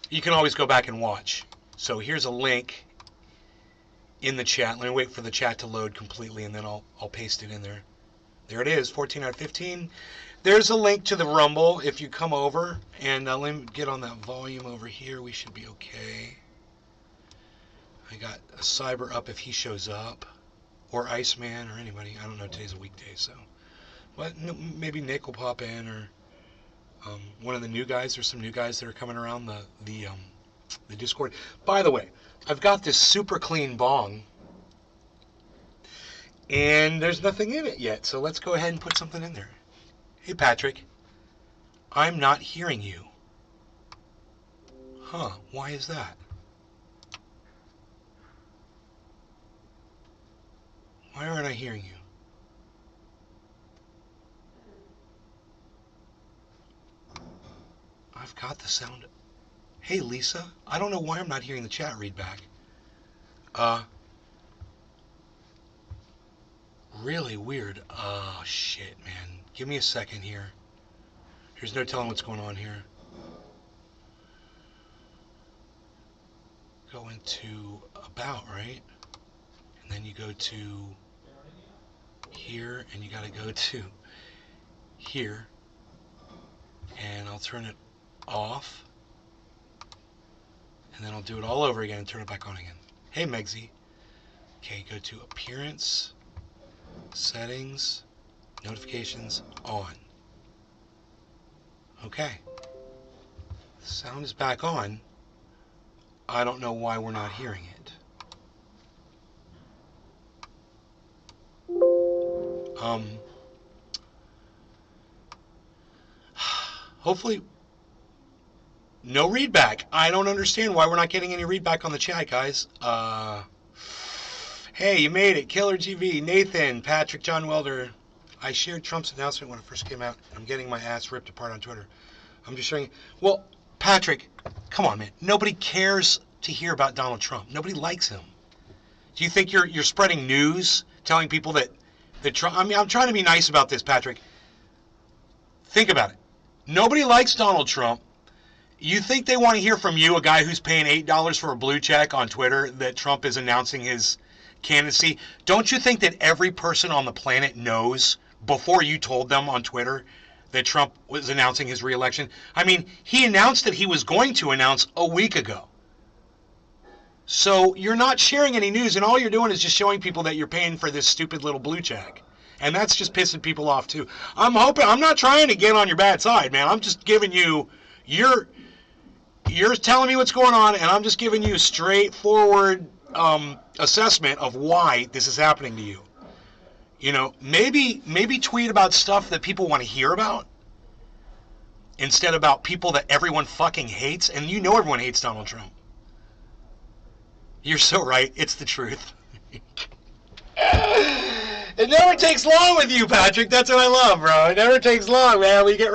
you can always go back and watch. So here's a link in the chat. Let me wait for the chat to load completely, and then I'll paste it in there. There it is, 14 out of 15. There's a link to the Rumble if you come over. And let me get on that volume over here. We should be okay. I got a Cyber up if he shows up. Or Iceman or anybody. I don't know, today's a weekday, so. But maybe Nick will pop in, or one of the new guys. There's some new guys that are coming around the Discord. By the way, I've got this super clean bong. And there's nothing in it yet, so let's go ahead and put something in there. Hey, Patrick. I'm not hearing you. Huh, why is that? Why aren't I hearing you? I've got the sound. Hey, Lisa. I don't know why I'm not hearing the chat read back. Really weird. Oh, shit, man. Give me a second here. There's no telling what's going on here. Go into About, right? And then you go to here, and you got to go to here. And I'll turn it off. And then I'll do it all over again and turn it back on again. Hey, Megsy. Okay, go to Appearance, Settings, Notifications, On. Okay. The sound is back on. I don't know why we're not hearing it. Hopefully, no readback. I don't understand why we're not getting any readback on the chat, guys. Hey, you made it. Killer GV, Nathan, Patrick, John Welder. I shared Trump's announcement when it first came out. I'm getting my ass ripped apart on Twitter. I'm just showing you. Well, Patrick, come on, man. Nobody cares to hear about Donald Trump. Nobody likes him. Do you think you're spreading news, telling people that Trump? I mean, I'm trying to be nice about this, Patrick. Think about it. Nobody likes Donald Trump. You think they want to hear from you, a guy who's paying $8 for a blue check on Twitter, that Trump is announcing his candidacy? Don't you think that every person on the planet knows before you told them on Twitter that Trump was announcing his reelection? I mean, he announced that he was going to announce a week ago. So you're not sharing any news, and all you're doing is just showing people that you're paying for this stupid little blue check. And that's just pissing people off, too. I'm not trying to get on your bad side, man. I'm just giving you, you're telling me what's going on, and I'm just giving you straightforward assessment of why this is happening to you. You know, maybe tweet about stuff that people want to hear about instead about people that everyone fucking hates, and you know everyone hates Donald Trump. You're so right. It's the truth. It never takes long with you, Patrick. That's what I love, bro. It never takes long, man. We get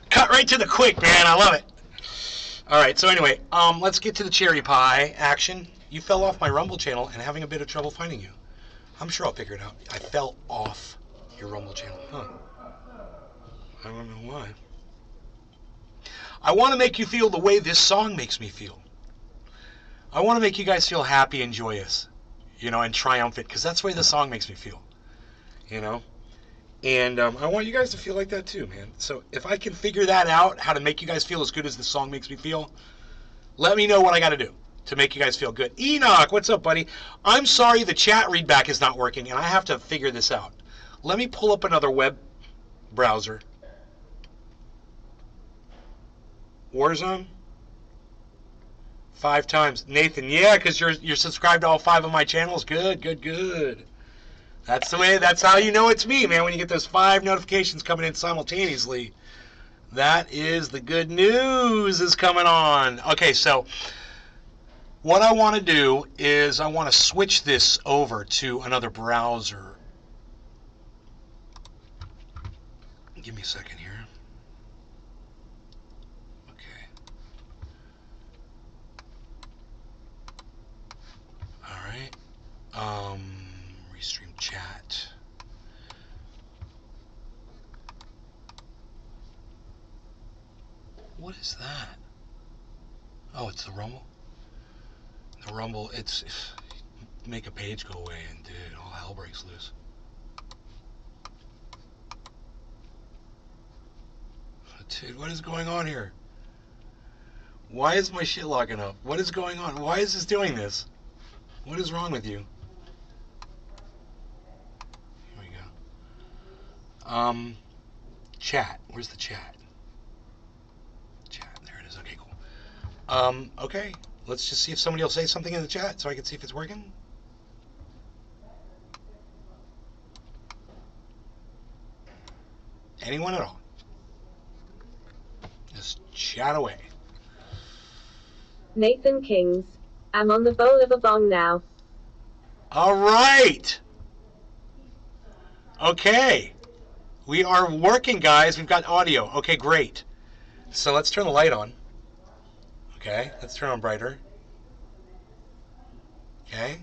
cut right to the quick, man. I love it. All right, so anyway, let's get to the cherry pie action. You fell off my Rumble channel and having a bit of trouble finding you. I'm sure I'll figure it out. I fell off your Rumble channel. Huh. I don't know why. I want to make you feel the way this song makes me feel. I want to make you guys feel happy and joyous, you know, and triumphant, because that's the way the song makes me feel, you know. And I want you guys to feel like that too, man. So if I can figure that out, how to make you guys feel as good as the song makes me feel, let me know what I got to do to make you guys feel good. Enoch, what's up, buddy? I'm sorry the chat readback is not working, and I have to figure this out. Let me pull up another web browser. Warzone? 5 times. Nathan, yeah, because you're subscribed to all 5 of my channels. Good, good, good. That's the way. That's how you know it's me, man. When you get those 5 notifications coming in simultaneously, that is the good news is coming on. Okay, so what I want to do is I want to switch this over to another browser. Give me a second here. Restream chat. What is that? Oh, it's the Rumble? The Rumble, it's... Make a page go away and, dude, all hell breaks loose. Dude, what is going on here? Why is my shit locking up? What is going on? Why is this doing this? What is wrong with you? Here we go. Chat. Where's the chat? Chat. There it is. Okay, cool. Okay. Let's just see if somebody will say something in the chat so I can see if it's working. Anyone at all? Just chat away. Nathan Kings. I'm on the bowl of a bong now. All right. Okay. We are working, guys. We've got audio. Okay, great. So let's turn the light on. Okay, let's turn on brighter. Okay,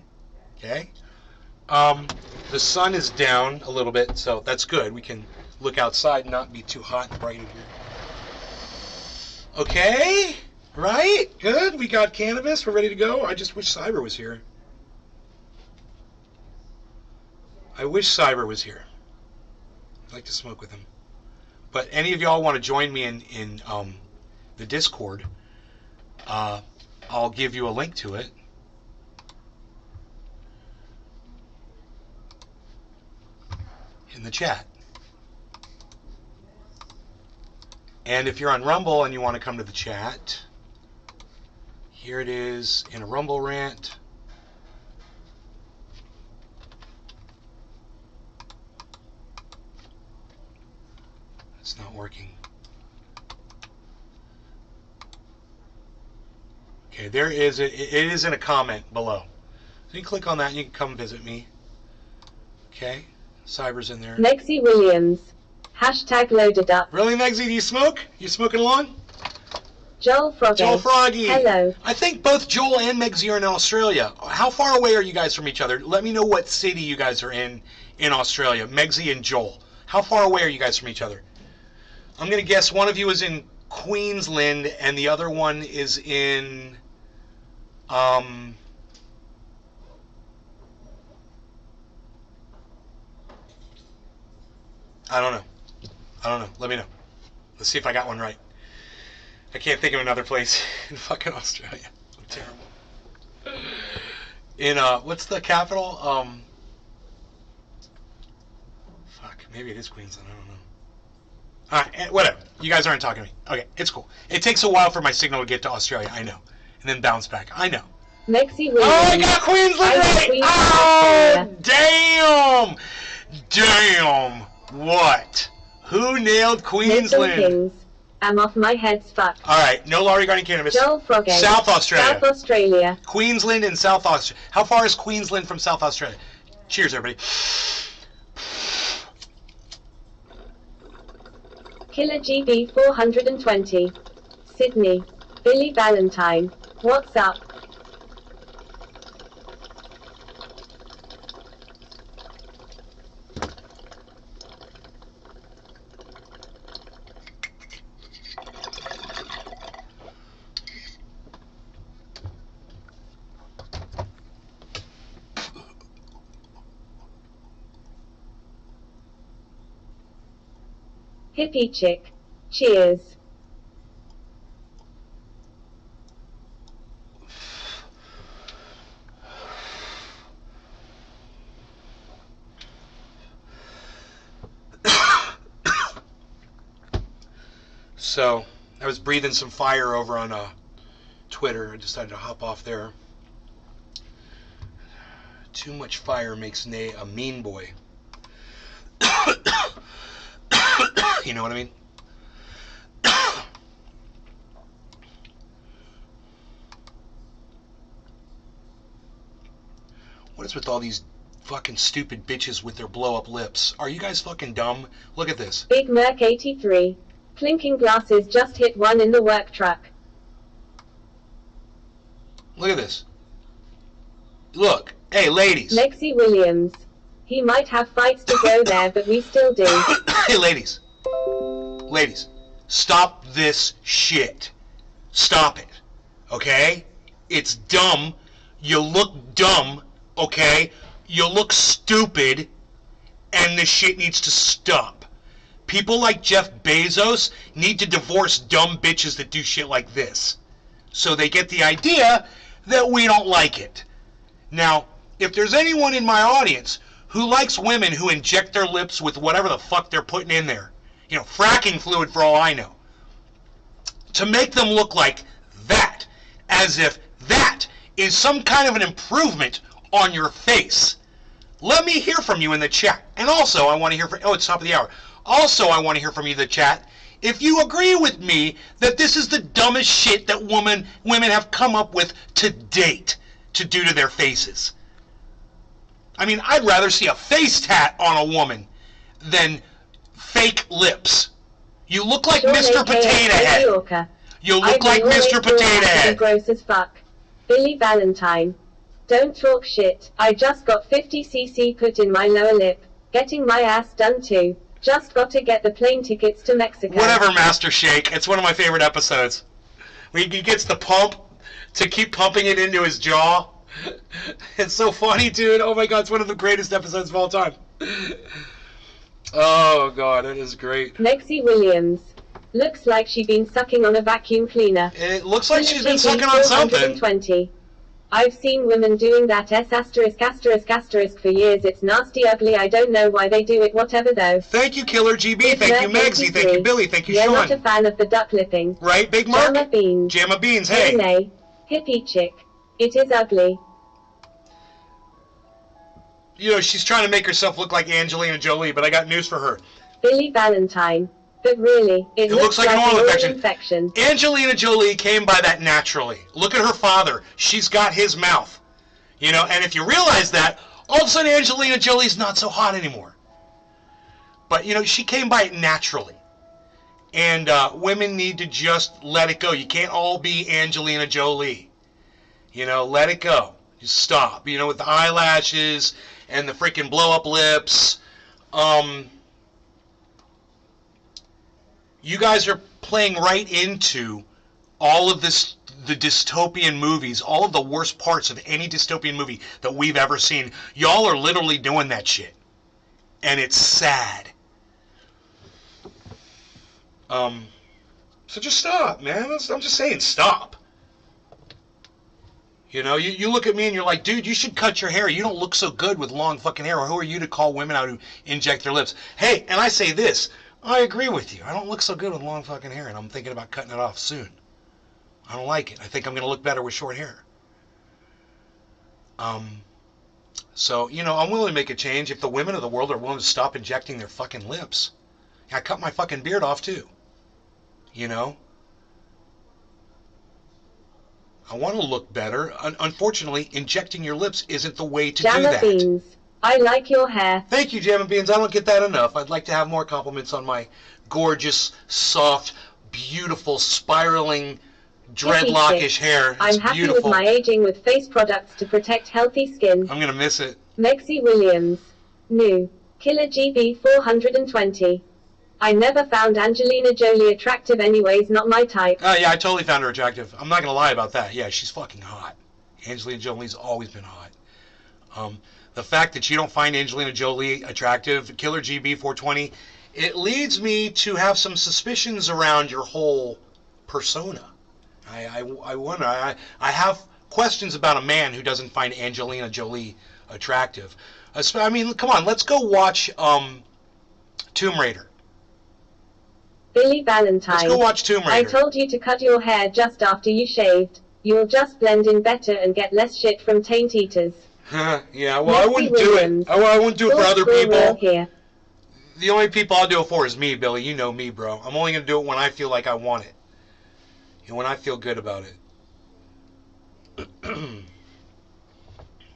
okay. The sun is down a little bit, so that's good. We can look outside and not be too hot and bright in here. Okay, right? Good. We got cannabis. We're ready to go. I just wish Cyber was here. I wish Cyber was here. I'd like to smoke with him. But any of y'all want to join me in the Discord, I'll give you a link to it. In the chat. And if you're on Rumble and you want to come to the chat, here it is in a Rumble rant. It's not working. Okay, there is it is in a comment below. So you can click on that and you can come visit me. Okay, Cyber's in there. Lexi Williams. Hashtag loaded up. Really, Megsy, do you smoke? You smoking along? Joel Froggy. Joel Froggy. Hello. I think both Joel and Megsy are in Australia. How far away are you guys from each other? Let me know what city you guys are in Australia. Megsy and Joel. How far away are you guys from each other? I'm going to guess one of you is in Queensland and the other one is in... I don't know. Let me know. Let's see if I got one right. I can't think of another place in fucking Australia. I'm terrible. In, what's the capital? Fuck, maybe it is Queensland. I don't know. Alright, whatever. You guys aren't talking to me. Okay, it's cool. It takes a while for my signal to get to Australia. I know. And then bounce back. I know. Lexi Williams. Oh, I got Queensland right! Oh, damn! Damn! What? Who nailed Queensland? Kings. I'm off my head's fucked. Alright, no law regarding cannabis. Joel Froggy. South Australia. South Australia. Queensland and South Australia. How far is Queensland from South Australia? Cheers, everybody. Killer GB 420. Sydney. Billy Valentine. What's up? Hippie chick. Cheers. So, I was breathing some fire over on Twitter. I decided to hop off there. Too much fire makes Nay a mean boy. You know what I mean? What is with all these fucking stupid bitches with their blow-up lips? Are you guys fucking dumb? Look at this. Big Merc 83. Clinking glasses just hit one in the work truck. Look at this. Look. Hey, ladies. Lexi Williams. He might have fights to go there, but we still do. Hey, ladies. Ladies. Stop this shit. Stop it. Okay? It's dumb. You look dumb. Okay? You look stupid. And this shit needs to stop. People like Jeff Bezos need to divorce dumb bitches that do shit like this. So they get the idea that we don't like it. Now, if there's anyone in my audience who likes women who inject their lips with whatever the fuck they're putting in there, fracking fluid for all I know, to make them look like that, as if that is some kind of an improvement on your face, let me hear from you in the chat. And also, I want to hear from, it's top of the hour. Also, I want to hear from you in the chat if you agree with me that this is the dumbest shit that women have come up with to date to do to their faces. I mean, I'd rather see a face tat on a woman than fake lips. You look like Mr. Potato Head. You look like Mr. Potato Head. Gross as fuck. Billy Valentine. Don't talk shit. I just got 50cc put in my lower lip. Getting my ass done too. Just got to get the plane tickets to Mexico. Whatever, Master Shake. It's one of my favorite episodes. When he gets the pump to keep pumping it into his jaw. It's so funny, dude. Oh my god, it's one of the greatest episodes of all time. Oh god, it is great. Lexi Williams. Looks like she's been sucking on a vacuum cleaner. It looks like she's been sucking on something. 420. I've seen women doing that for years. It's nasty, ugly. I don't know why they do it. Whatever though. Thank you, Killer GB. Thank you, Megsy. Thank you, Billy. Thank you, Sean. You're not a fan of the duck lipping. Right, Big Mark? Jamma Beans. Jamma Beans, hey. Nay, hippie chick. It is ugly. She's trying to make herself look like Angelina Jolie, but I got news for her. Billy Valentine. But really, it looks like an oral infection. Angelina Jolie came by that naturally. Look at her father. She's got his mouth. And if you realize that, all of a sudden Angelina Jolie's not so hot anymore. But, she came by it naturally. And women need to just let it go. You can't all be Angelina Jolie. Let it go. Just stop. With the eyelashes and the freaking blow-up lips. You guys are playing right into all of the dystopian movies, all of the worst parts of any dystopian movie that we've ever seen. Y'all are literally doing that shit. And it's sad. So just stop, man. I'm just saying, stop. You look at me and you're like, dude, you should cut your hair. You don't look so good with long fucking hair. Or who are you to call women out who inject their lips? Hey, and I say this. I agree with you. I don't look so good with long fucking hair, and I'm thinking about cutting it off soon. I don't like it. I think I'm going to look better with short hair. So, I'm willing to make a change if the women of the world are willing to stop injecting their fucking lips. I cut my fucking beard off, too. I want to look better. Unfortunately, injecting your lips isn't the way to do that. Beans. I like your hair. Thank you, Jamma Beans. I don't get that enough. I'd like to have more compliments on my gorgeous, soft, beautiful, spiraling, dreadlockish hair. I'm happy beautiful. With my aging with face products to protect healthy skin. I'm going to miss it. Mexi Williams. New. Killer GB 420. I never found Angelina Jolie attractive anyways, not my type. Oh, yeah, I totally found her attractive. I'm not going to lie about that. Yeah, she's fucking hot. Angelina Jolie's always been hot. The fact that you don't find Angelina Jolie attractive, Killer GB 420, it leads me to have some suspicions around your whole persona. I wonder. I have questions about a man who doesn't find Angelina Jolie attractive. I mean, come on, let's go watch Tomb Raider. Billy Valentine. Let's go watch Tomb Raider. I told you to cut your hair just after you shaved. You'll just blend in better and get less shit from taint eaters. Yeah, well, I wouldn't do it. I wouldn't do it for other people. Here. The only people I'll do it for is me, Billy. You know me, bro. I'm only going to do it when I feel like I want it. And when I feel good about it.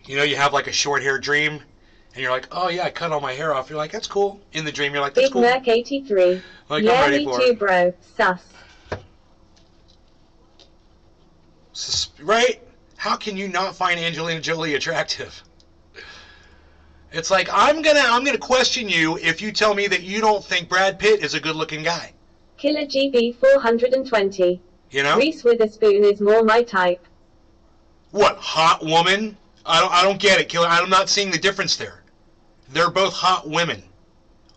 You have like a short hair dream, and you're like, oh yeah, I cut all my hair off. You're like, that's cool. In the dream, you're like, that's Big cool. Merc 83. Like, yeah, I'm ready me for too, it. bro. Sus. Right? How can you not find Angelina Jolie attractive? It's like, I'm gonna question you if you tell me that you don't think Brad Pitt is a good-looking guy. Killer GB 420. You know? Reese Witherspoon is more my type. What, hot woman? I don't get it, Killer. I'm not seeing the difference there. They're both hot women.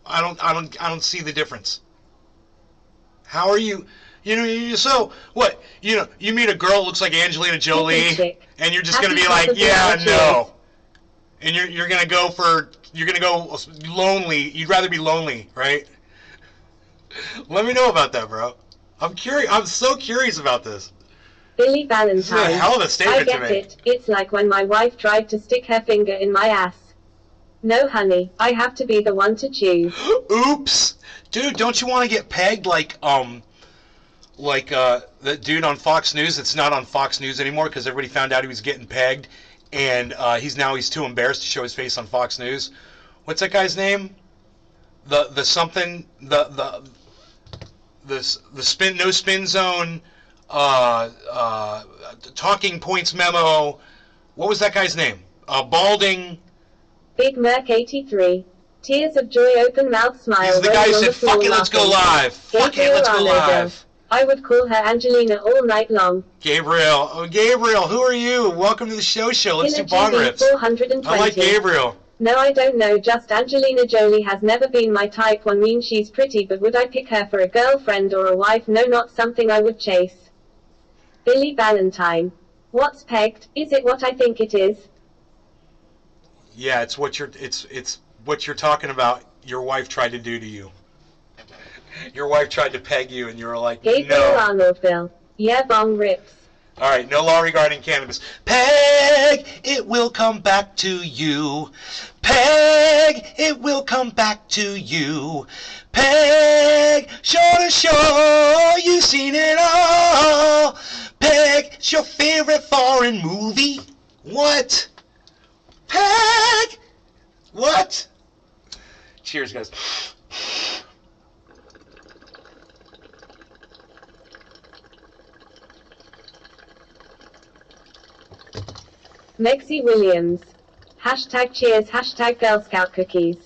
I don't see the difference. How are you? So what? You meet a girl that looks like Angelina Jolie, and you're just gonna be like, yeah, no. And you're gonna go lonely. You'd rather be lonely, right? Let me know about that, bro. I'm curious. I'm so curious about this. Billy Valentine. This is a hell of a statement to I make. get it. It's like when my wife tried to stick her finger in my ass. No, honey, I have to be the one to choose. Oops, dude, don't you want to get pegged like the dude on Fox News that's not on Fox News anymore because everybody found out he was getting pegged, and he's too embarrassed to show his face on Fox News. What's that guy's name? The no spin zone talking points memo. What was that guy's name? Balding. Big Merc 83. Tears of joy, open mouth smile. He's the guy who said, "Fuck it, let's go live. Fuck it, let's go live." I would call her Angelina all night long. Gabriel. Oh, Gabriel, who are you? Welcome to the show. Let's do Bond rips. 420. I like Gabriel. No, I don't know. Just Angelina Jolie has never been my type. One means she's pretty, but would I pick her for a girlfriend or a wife? No, not something I would chase. Billy Valentine. What's pegged? Is it what I think it is? Yeah, it's what you're talking about. Your wife tried to do to you. Your wife tried to peg you, and you were like, Gabriel no. Arnoldville. Yeah, bong rips. All right, no law regarding cannabis. Peg, it will come back to you. Peg, it will come back to you. Peg, shore to shore, you've seen it all. Peg, it's your favorite foreign movie. What? Peg! What? Cheers, guys. Mexi Williams. Hashtag cheers, hashtag Girl Scout cookies.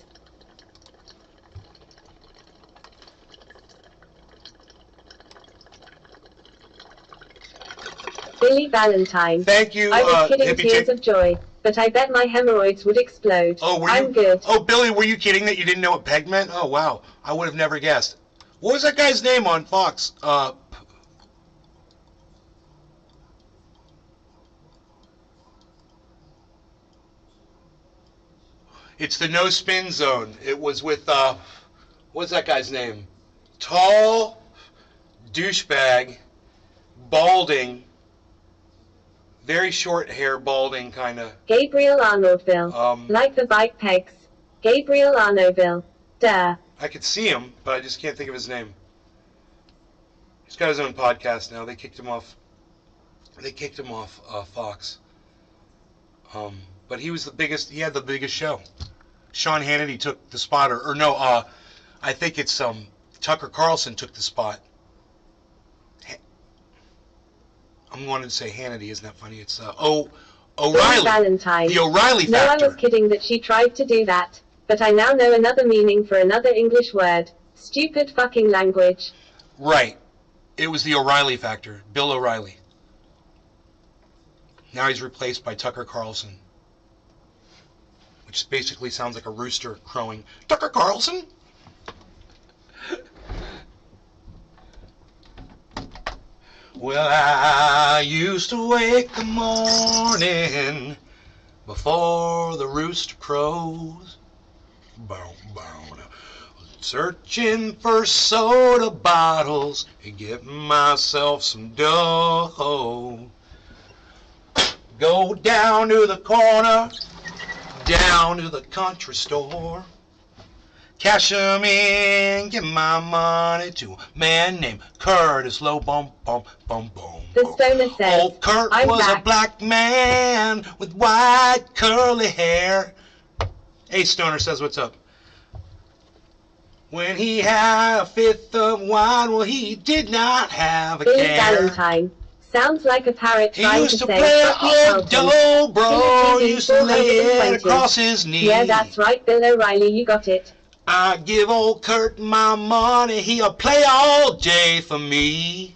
Billy Valentine. Thank you, I was kidding, hippie tears chick. of joy, but I bet my hemorrhoids would explode. Oh, were you? I'm good. Oh, Billy, were you kidding that you didn't know what peg meant? Oh, wow. I would have never guessed. What was that guy's name on Fox? It's the No Spin Zone. It was with, what's that guy's name? Tall, douchebag, balding, very short hair, balding, kind of. Gabriel Arnoldville. Like the bike pegs. Gabriel Arnoldville. Duh. I could see him, but I just can't think of his name. He's got his own podcast now. They kicked him off. Fox. But he was the biggest. He had the biggest show. Sean Hannity took the spot, or no, I think it's Tucker Carlson took the spot. I'm wanting to say Hannity. Isn't that funny? It's O'Reilly. Valentine. The O'Reilly No, factor. I was kidding that she tried to do that, but I now know another meaning for another English word. Stupid fucking language. Right. It was the O'Reilly factor. Bill O'Reilly. Now he's replaced by Tucker Carlson, which basically sounds like a rooster crowing. Tucker Carlson? Well, I used to wake the morning before the rooster crows. Bow, bow, searching for soda bottles and get myself some dough. Go down to the corner, down to the country store. Cash 'em in, give my money to a man named Curtis Low. Bum, bum, bum, bum. The stoner says, Old Kurt I'm was back. a black man with white curly hair. Hey, Stoner says, what's up? When he had a fifth of wine, well, he did not have a Billy care. Valentine. Sounds like a parrot He trying used to to say, play "Fuck you, old Carlton." dobro, TV used to lay it 420. across his knee. Yeah, that's right, Bill O'Reilly, you got it. I give old Kurt my money, he'll play all day for me.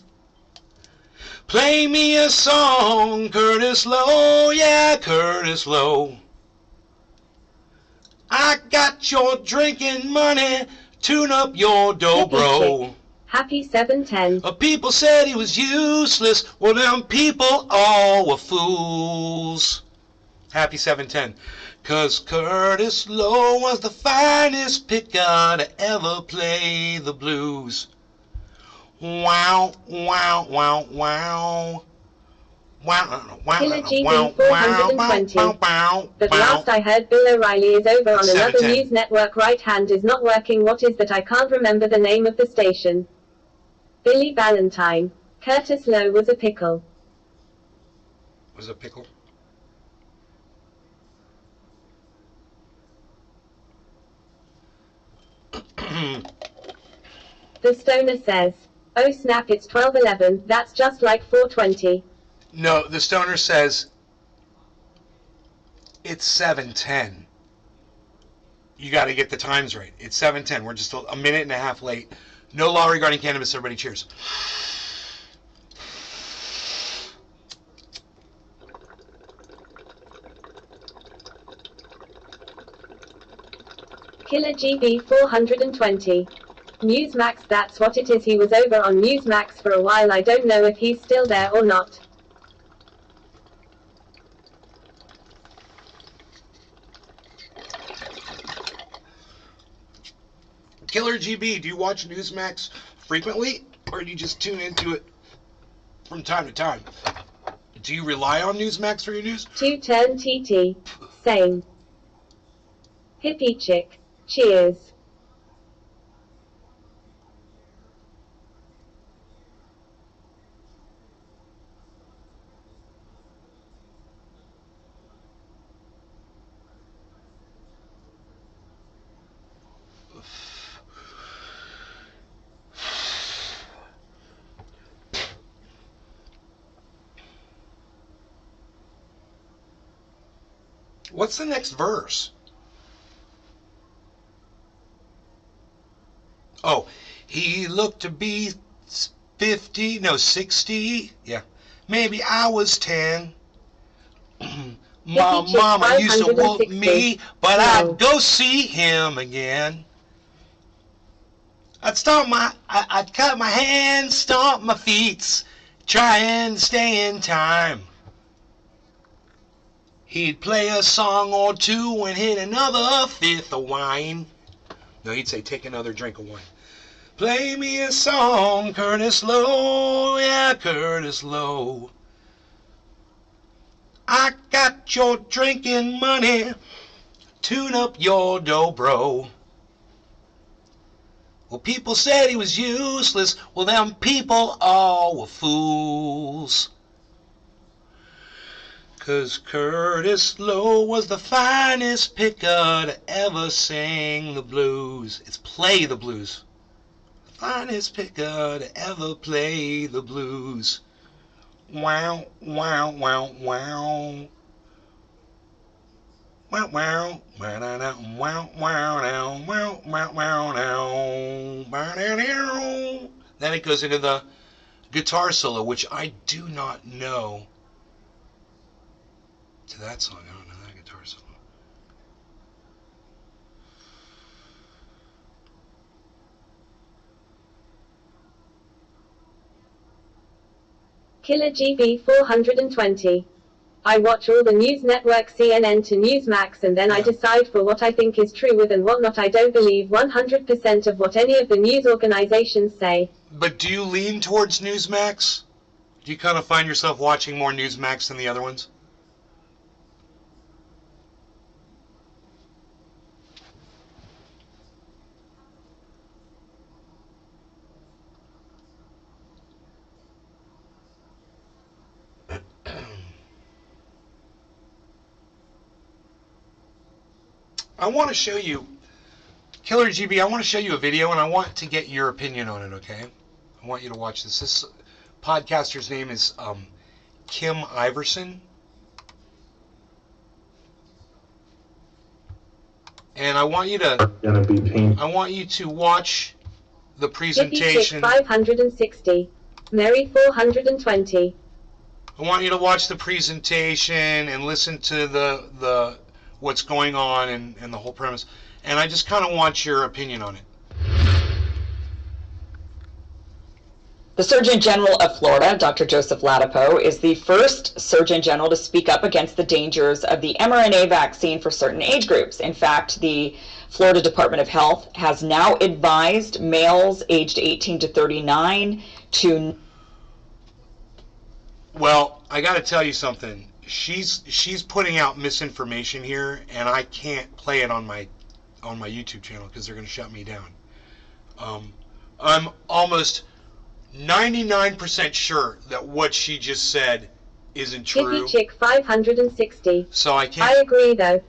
Play me a song, Curtis Lowe, yeah, Curtis Lowe. I got your drinking money, tune up your dobro. Happy 710. People said he was useless, well them people all were fools. Happy 710. 'Cause Curtis Lowe was the finest picker to ever play the blues. Wow, wow, wow, wow. Killer GB 420. But last I heard Bill O'Reilly is over on another news network. Right hand is not working. What is that? I can't remember the name of the station. Billy Valentine. Curtis Lowe was a pickle. Was a pickle? The stoner says, oh snap, it's 12:11, that's just like 420. No, the stoner says, it's 7:10. You got to get the times right. It's 7:10. We're just a minute and a half late. No law regarding cannabis. Everybody cheers. Killer GB 420. Newsmax, that's what it is. He was over on Newsmax for a while. I don't know if he's still there or not. Killer GB, do you watch Newsmax frequently, or do you just tune into it from time to time? Do you rely on Newsmax for your news? 2-turn TT. Same. Hippie chick. Cheers. What's the next verse? Oh, he looked to be 50, no, 60. Yeah, maybe I was 10. My mama used to whoop me, but I'd go see him again. I'd cut my hands, stomp my feet, try and stay in time. He'd play a song or two and hit another fifth of wine. No, he'd say, take another drink of wine. Play me a song, Curtis Lowe, yeah, Curtis Lowe. I got your drinking money, tune up your dobro. Well, people said he was useless, well, them people all were fools. 'Cause Curtis Lowe was the finest picker to ever sing the blues. It's play the blues. The finest picker to ever play the blues. Wow, wow, wow, wow. Wow, wow, wow, wow, wow, wow, wow, wow, wow. Then it goes into the guitar solo, which I do not know. To that song, I don't know that guitar solo. Killer GB 420. I watch all the news networks, CNN to Newsmax, and then I decide for what I think is true with and what not. I don't believe 100% of what any of the news organizations say. But do you lean towards Newsmax? Do you kind of find yourself watching more Newsmax than the other ones? I want to show you, Killer GB, I want to show you a video, and I want to get your opinion on it, okay? I want you to watch this. This podcaster's name is Kim Iverson. And I want you to watch the presentation. Hippie chick 560. Mary 420. I want you to watch the presentation and listen to the what's going on and the whole premise. And I just kind of want your opinion on it. The Surgeon General of Florida, Dr. Joseph Ladapo, is the first Surgeon General to speak up against the dangers of the mRNA vaccine for certain age groups. In fact, the Florida Department of Health has now advised males aged 18 to 39 to... Well, I got to tell you something. She's putting out misinformation here, and I can't play it on my YouTube channel because they're going to shut me down. I'm almost 99% sure that what she just said isn't true. Chicky Chick 560. So I I agree though.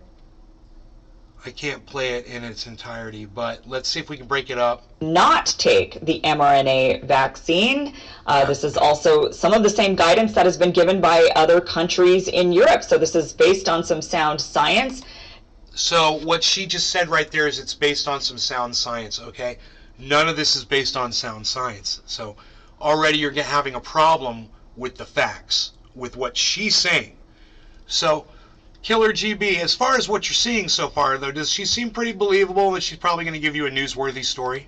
I can't play it in its entirety, but let's see if we can break it up. Not take the mRNA vaccine. This is also some of the same guidance that has been given by other countries in Europe. So this is based on some sound science. So what she just said right there is it's based on some sound science, okay? None of this is based on sound science. So already you're having a problem with the facts, with what she's saying. So Killer GB, as far as what you're seeing so far, though, does she seem pretty believable that she's probably going to give you a newsworthy story?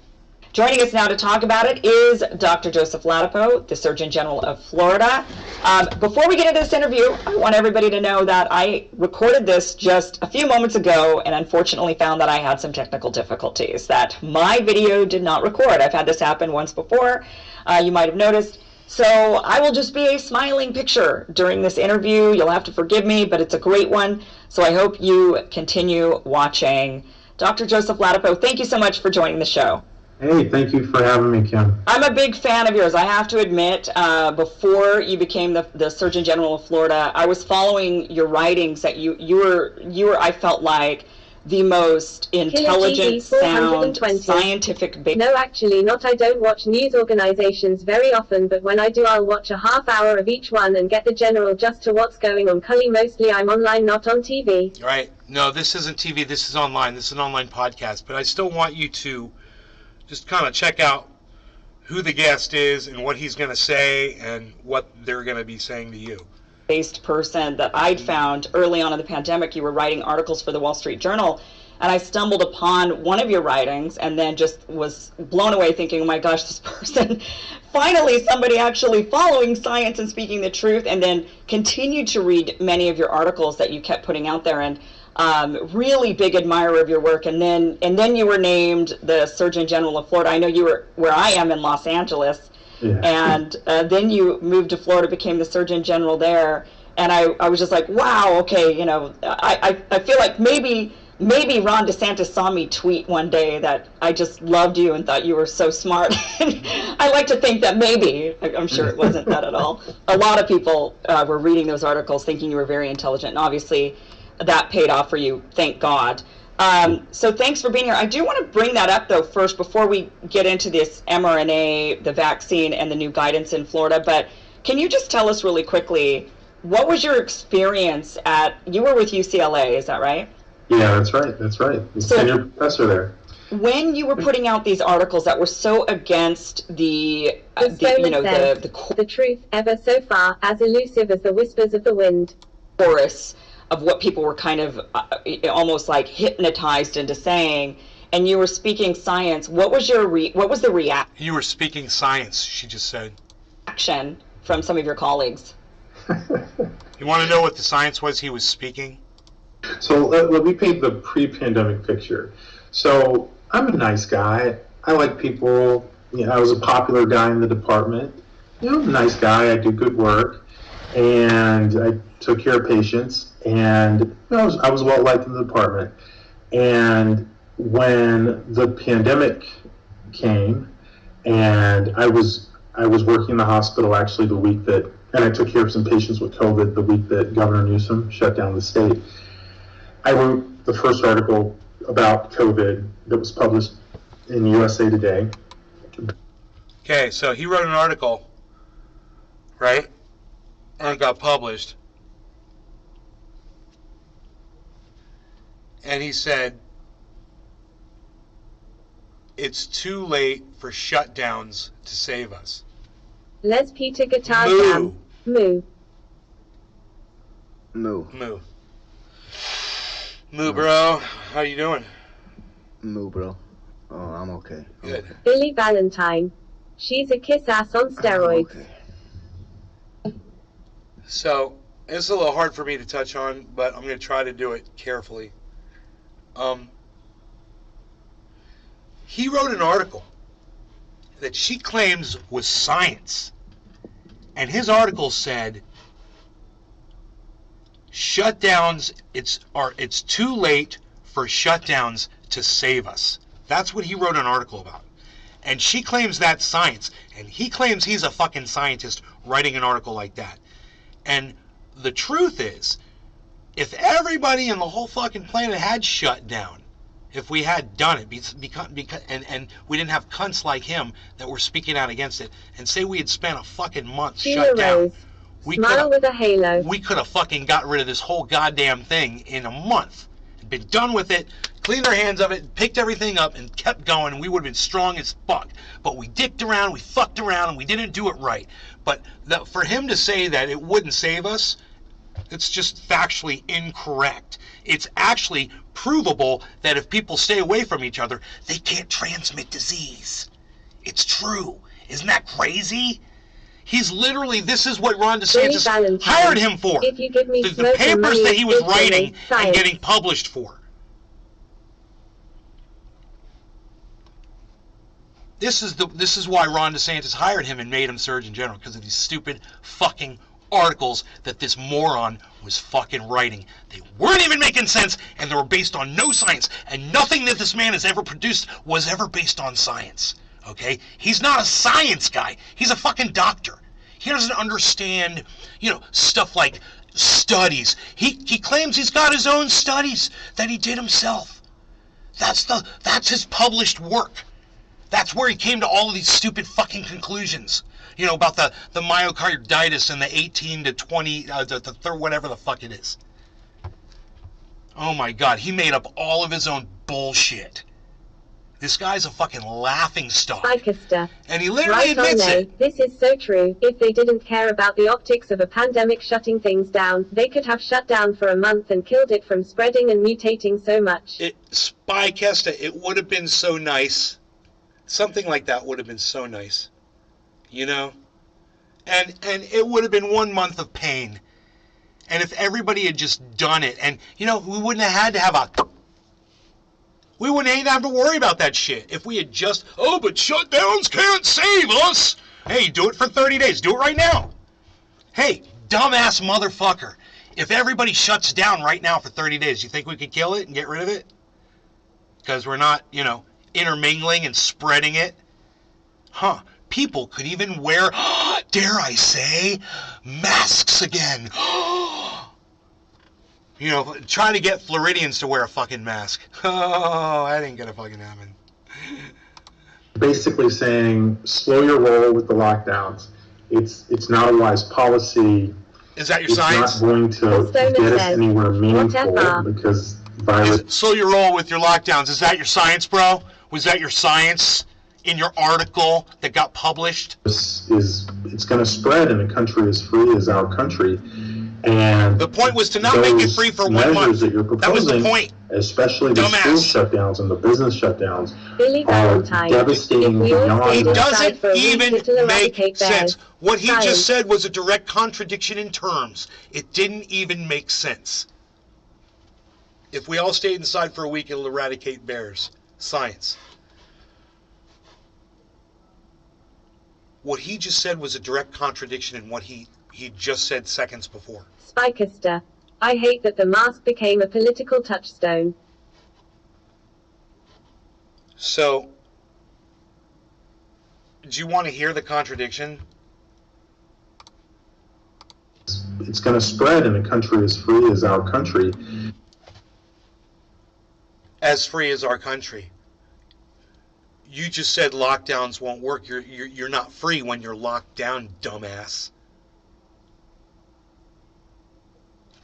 Joining us now to talk about it is Dr. Joseph Ladapo, the Surgeon General of Florida. Before we get into this interview, I want everybody to know that I recorded this just a few moments ago and unfortunately found that I had some technical difficulties, that my video did not record. I've had this happen once before, you might have noticed. So I will just be a smiling picture during this interview. You'll have to forgive me, but it's a great one. So I hope you continue watching. Dr. Joseph Ladapo, thank you so much for joining the show. Hey, thank you for having me, Kim. I'm a big fan of yours. I have to admit, before you became the Surgeon General of Florida, I was following your writings. That you were, I felt like, the most intelligent, sound, scientific... No, actually not. I don't watch news organizations very often, but when I do, I'll watch a half hour of each one and get the general just to what's going on. Cully, mostly I'm online, not on TV. Right. No, this isn't TV. This is online. This is an online podcast. But I still want you to just kind of check out who the guest is and what he's going to say and what they're going to be saying to you. Based person that I'd found early on in the pandemic. You were writing articles for the Wall Street Journal, and I stumbled upon one of your writings and then just was blown away thinking, oh my gosh, this person, finally somebody actually following science and speaking the truth, and then continued to read many of your articles that you kept putting out there, and really big admirer of your work. And then you were named the Surgeon General of Florida. I know you were where I am in Los Angeles. Yeah. And then you moved to Florida, became the Surgeon General there, and I was just like, wow, okay, you know, I feel like maybe Ron DeSantis saw me tweet one day that I just loved you and thought you were so smart. I like to think that maybe, I'm sure it wasn't that at all. A lot of people were reading those articles thinking you were very intelligent, and obviously that paid off for you, thank God. So thanks for being here. I do want to bring that up, though, first, before we get into this mRNA, the vaccine, and the new guidance in Florida. But can you just tell us really quickly, what was your experience you were with UCLA, is that right? Yeah, that's right. That's right. So, and your professor there. When you were putting out these articles that were so against the truth ever so far, as elusive as the whispers of the wind. Chorus of what people were kind of almost like hypnotized into saying, and you were speaking science. What was the reaction? You were speaking science, she just said. Action from some of your colleagues. You want to know what the science was he was speaking? So let me paint the pre-pandemic picture. So I'm a nice guy. I like people. You know, I was a popular guy in the department. You know, I'm a nice guy. I do good work, and I took care of patients, and I was well liked in the department. And when the pandemic came, and I was working in the hospital actually the week that, and I took care of some patients with COVID the week that Governor Newsom shut down the state. I wrote the first article about COVID that was published in USA Today. Okay, so he wrote an article, right? And it got published. And he said, it's too late for shutdowns to save us. Les Peter Guitar Moo. Jam. Moo. Moo. Moo. Moo, bro. How you doing? Moo, bro. Oh, I'm okay. Good. Okay. Billy Valentine. She's a kiss ass on steroids. Okay. So, it's a little hard for me to touch on, but I'm going to try to do it carefully. He wrote an article that she claims was science. And his article said, shutdowns, it's too late for shutdowns to save us. That's what he wrote an article about. And she claims that's science. And he claims he's a fucking scientist writing an article like that. And the truth is, if everybody in the whole fucking planet had shut down, if we had done it, and we didn't have cunts like him that were speaking out against it, and say we had spent a fucking month Sheila shut down, Rose. Smile with a halo. we could have fucking got rid of this whole goddamn thing in a month. Been done with it, cleaned our hands of it, picked everything up, and kept going, and we would have been strong as fuck. But we dicked around, we fucked around, and we didn't do it right. But for him to say that it wouldn't save us, it's just factually incorrect. It's actually provable that if people stay away from each other, they can't transmit disease. It's true. Isn't that crazy? He's literally, this is what Ron DeSantis hired him for. If you give me The papers that he was writing and getting published for. This is why Ron DeSantis hired him and made him Surgeon General, because of these stupid fucking articles that this moron was fucking writing. They weren't even making sense, and they were based on no science, and nothing that this man has ever produced was ever based on science. Okay? He's not a science guy. He's a fucking doctor. He doesn't understand, stuff like studies. He claims he's got his own studies that he did himself. That's his published work. That's where he came to all of these stupid fucking conclusions. About the myocarditis and the 18 to 20, the third, whatever the fuck it is. Oh my God, he made up all of his own bullshit. This guy's a fucking laughing stock. Spycaster. And he literally admits it. This is so true. If they didn't care about the optics of a pandemic shutting things down, they could have shut down for a month and killed it from spreading and mutating so much. Spycaster, it would have been so nice. Something like that would have been so nice. And it would have been 1 month of pain. And if everybody had just done it, and we wouldn't have had to we wouldn't even have to worry about that shit. If we had just, but shutdowns can't save us. Hey, do it for 30 days. Do it right now. Hey, dumbass motherfucker. If everybody shuts down right now for 30 days, you think we could kill it and get rid of it? Because we're not, intermingling and spreading it? Huh. People could even wear, dare I say, masks again. Try to get Floridians to wear a fucking mask. Oh, that ain't gonna fucking happen. Basically saying, slow your roll with the lockdowns. It's not a wise policy. Is that your science? It's not going to get us anywhere meaningful because virus. Slow your roll with your lockdowns. Is that your science, bro? Was that your science in your article that got published? It's going to spread in a country as free as our country. And the point was to not make it free for 1 month. That was the point. Especially the school shutdowns and the business shutdowns are devastating beyond. It doesn't even make sense. What he just said was a direct contradiction in terms. It didn't even make sense. If we all stayed inside for a week, it'll eradicate bears. Science. What he just said was a direct contradiction in what he just said seconds before. Spycaster. I hate that the mask became a political touchstone. So, do you want to hear the contradiction? It's going to spread in a country as free as our country. As free as our country. You just said lockdowns won't work. You're not free when you're locked down, dumbass.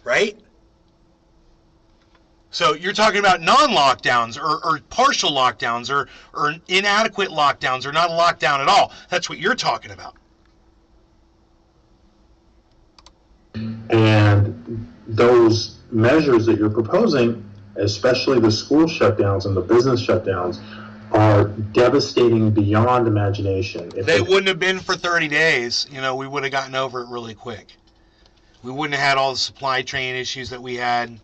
Right? So you're talking about non-lockdowns or partial lockdowns or inadequate lockdowns or not a lockdown at all. That's what you're talking about. And those measures that you're proposing, especially the school shutdowns and the business shutdowns, are devastating beyond imagination. If They wouldn't have been for 30 days. You know, we would have gotten over it really quick. We wouldn't have had all the supply chain issues that we had.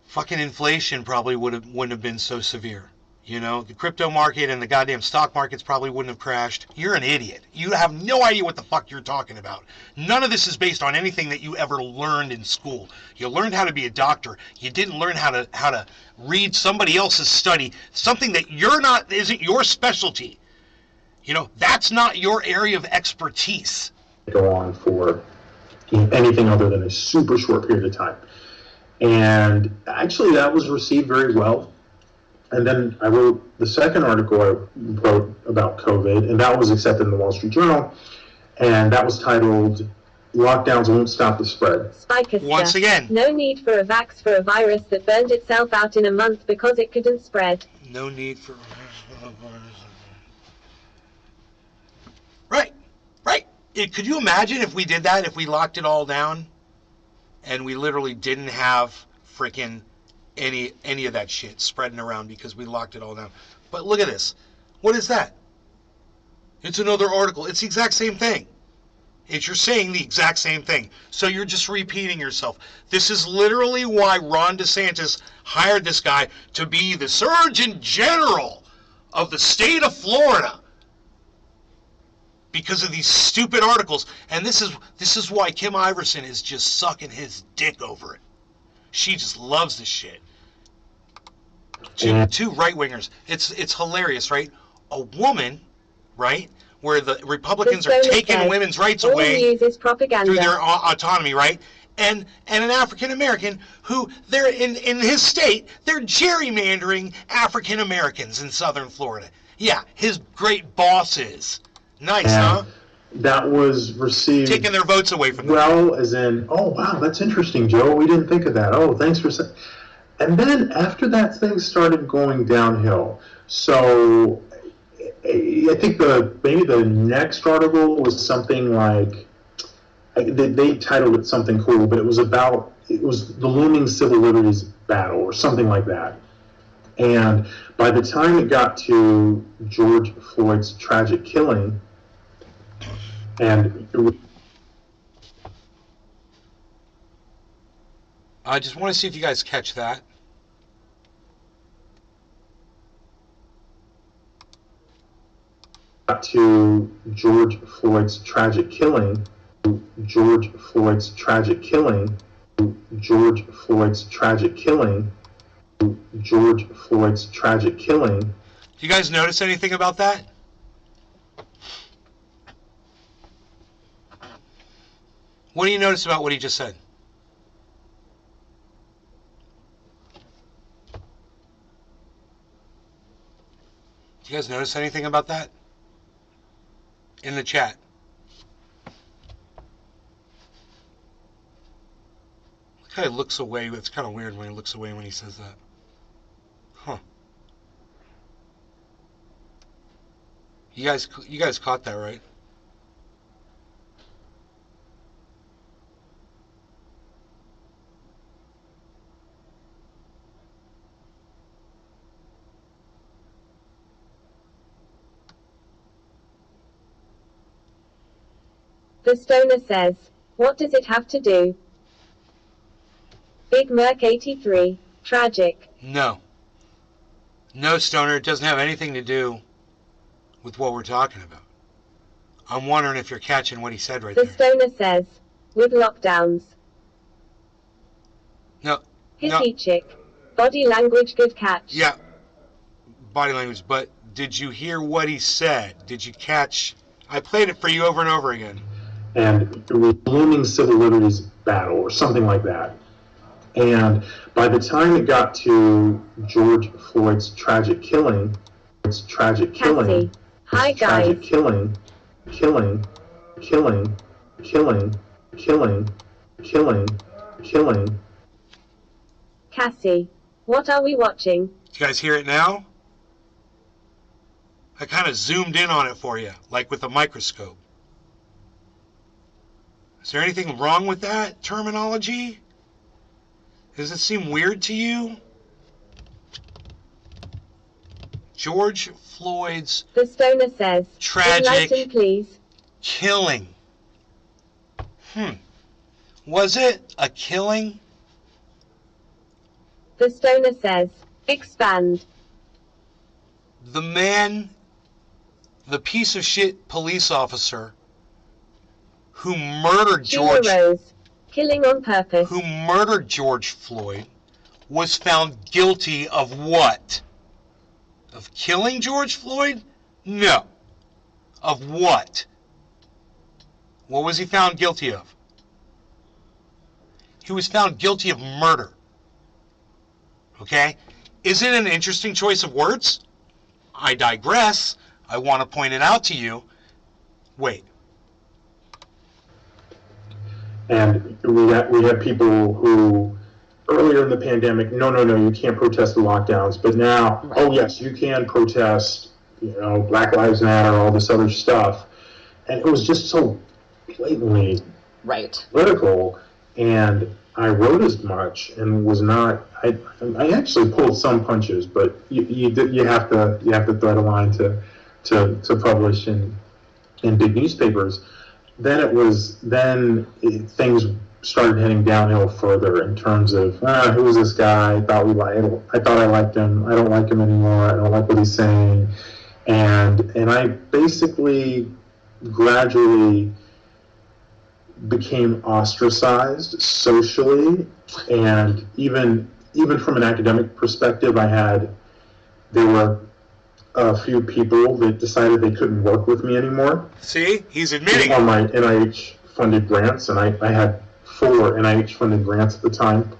Fucking inflation probably wouldn't have been so severe. You know, the crypto market and the goddamn stock markets probably wouldn't have crashed. You're an idiot. You have no idea what the fuck you're talking about. None of this is based on anything that you ever learned in school. You learned how to be a doctor. You didn't learn how to read somebody else's study, something that isn't your specialty. You know, that's not your area of expertise. Go on for anything other than a super short period of time. And actually that was received very well. And then I wrote the second article I wrote about COVID, and that was accepted in the Wall Street Journal, and that was titled, "Lockdowns Won't Stop the Spread." Spikester. Once again. No need for a vax for a virus that burned itself out in a month because it couldn't spread. No need for... Right. Could you imagine if we did that, if we locked it all down, and we literally didn't have freaking any of that shit spreading around because we locked it all down? But look at this. What is that? It's another article. It's the exact same thing. You're saying the exact same thing. So you're just repeating yourself. This is literally why Ron DeSantis hired this guy to be the Surgeon General of the state of Florida. Because of these stupid articles. And this is why Kim Iverson is just sucking his dick over it. She just loves this shit. Two right-wingers. It's hilarious, right? A woman, right, where the Republicans are taking women's rights away through their autonomy, right? And an African-American who, they're in his state, they're gerrymandering African-Americans in southern Florida. Yeah, his great boss is. Nice, huh? That was received... Taking their votes away from them. Well, as in, oh, wow, that's interesting, Joe. We didn't think of that. Oh, thanks for saying... And then after that, things started going downhill. So I think maybe the next article was something like... They titled it something cool, but it was the looming civil liberties battle or something like that. And by the time it got to George Floyd's tragic killing, and I just want to see if you guys catch that. To George Floyd's tragic killing, George Floyd's tragic killing, George Floyd's tragic killing, George Floyd's tragic killing. Do you guys notice anything about that? What do you notice about what he just said? Do you guys notice anything about that? In the chat. Look how he looks away. It's kind of weird when he looks away when he says that. Huh. You guys caught that, right? The Stoner says, what does it have to do? Big Merc 83. Tragic. No. No, Stoner, it doesn't have anything to do with what we're talking about. I'm wondering if you're catching what he said right there. The Stoner says, with lockdowns. No. Hissy chick. Body language good catch. Yeah. Body language, but did you hear what he said? Did you catch? I played it for you over and over again. And it was looming civil liberties battle or something like that. And by the time it got to George Floyd's tragic killing, Cassie. Hi guys. Tragic killing. Cassie. What are we watching? Do you guys hear it now? I kind of zoomed in on it for you, like with a microscope. Is there anything wrong with that terminology? Does it seem weird to you? George Floyd's The stoner says, tragic enlighten, please. killing. Was it a killing? The stoner says, expand. The man, the piece of shit police officer who murdered Sheila Rose, killing on purpose. who murdered George Floyd was found guilty of what? Of killing George Floyd? No. Of what? What was he found guilty of? He was found guilty of murder. Okay? Isn't it an interesting choice of words? I digress. I want to point it out to you. Wait. And we had people who earlier in the pandemic, no, you can't protest the lockdowns. But now, oh yes, you can protest, Black Lives Matter, all this other stuff. And it was just so blatantly political. And I wrote as much and was not. I actually pulled some punches, but you have to thread a line to publish in big newspapers. Then things started heading downhill further in terms of who was this guy? I thought I liked him. I don't like him anymore. I don't like what he's saying, and I basically gradually became ostracized socially, and even from an academic perspective, there were a few people that decided they couldn't work with me anymore. See, he's admitting on my NIH-funded grants, and I had 4 NIH-funded grants at the time,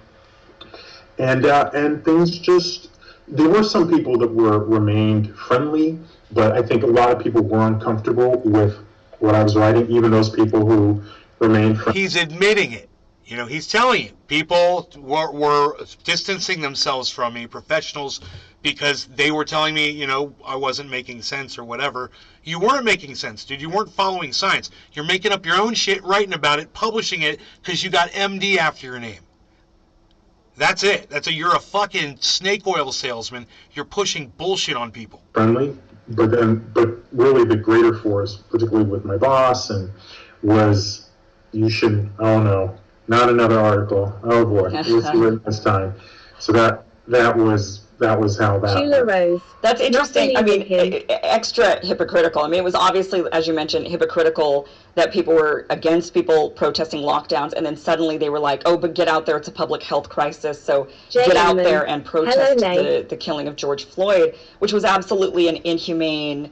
and things just. There were some people that remained friendly, but I think a lot of people were uncomfortable with what I was writing. Even those people who remained friendly. He's admitting it. He's telling you people were distancing themselves from me, professionals, because they were telling me, I wasn't making sense or whatever. You weren't making sense, dude. You weren't following science. You're making up your own shit, writing about it, publishing it, because you got MD after your name. That's it. You're a fucking snake oil salesman. You're pushing bullshit on people. Friendly, but really the greater force, particularly with my boss, was you should. Oh no, not another article. Oh boy, let's do it this time. So that was how that. Sheila Rose. That's interesting. I mean, extra hypocritical. I mean, it was obviously, as you mentioned, hypocritical that people were against people protesting lockdowns, and then suddenly they were like, "Oh, but get out there! It's a public health crisis, so get out there and protest the killing of George Floyd," which was absolutely an inhumane,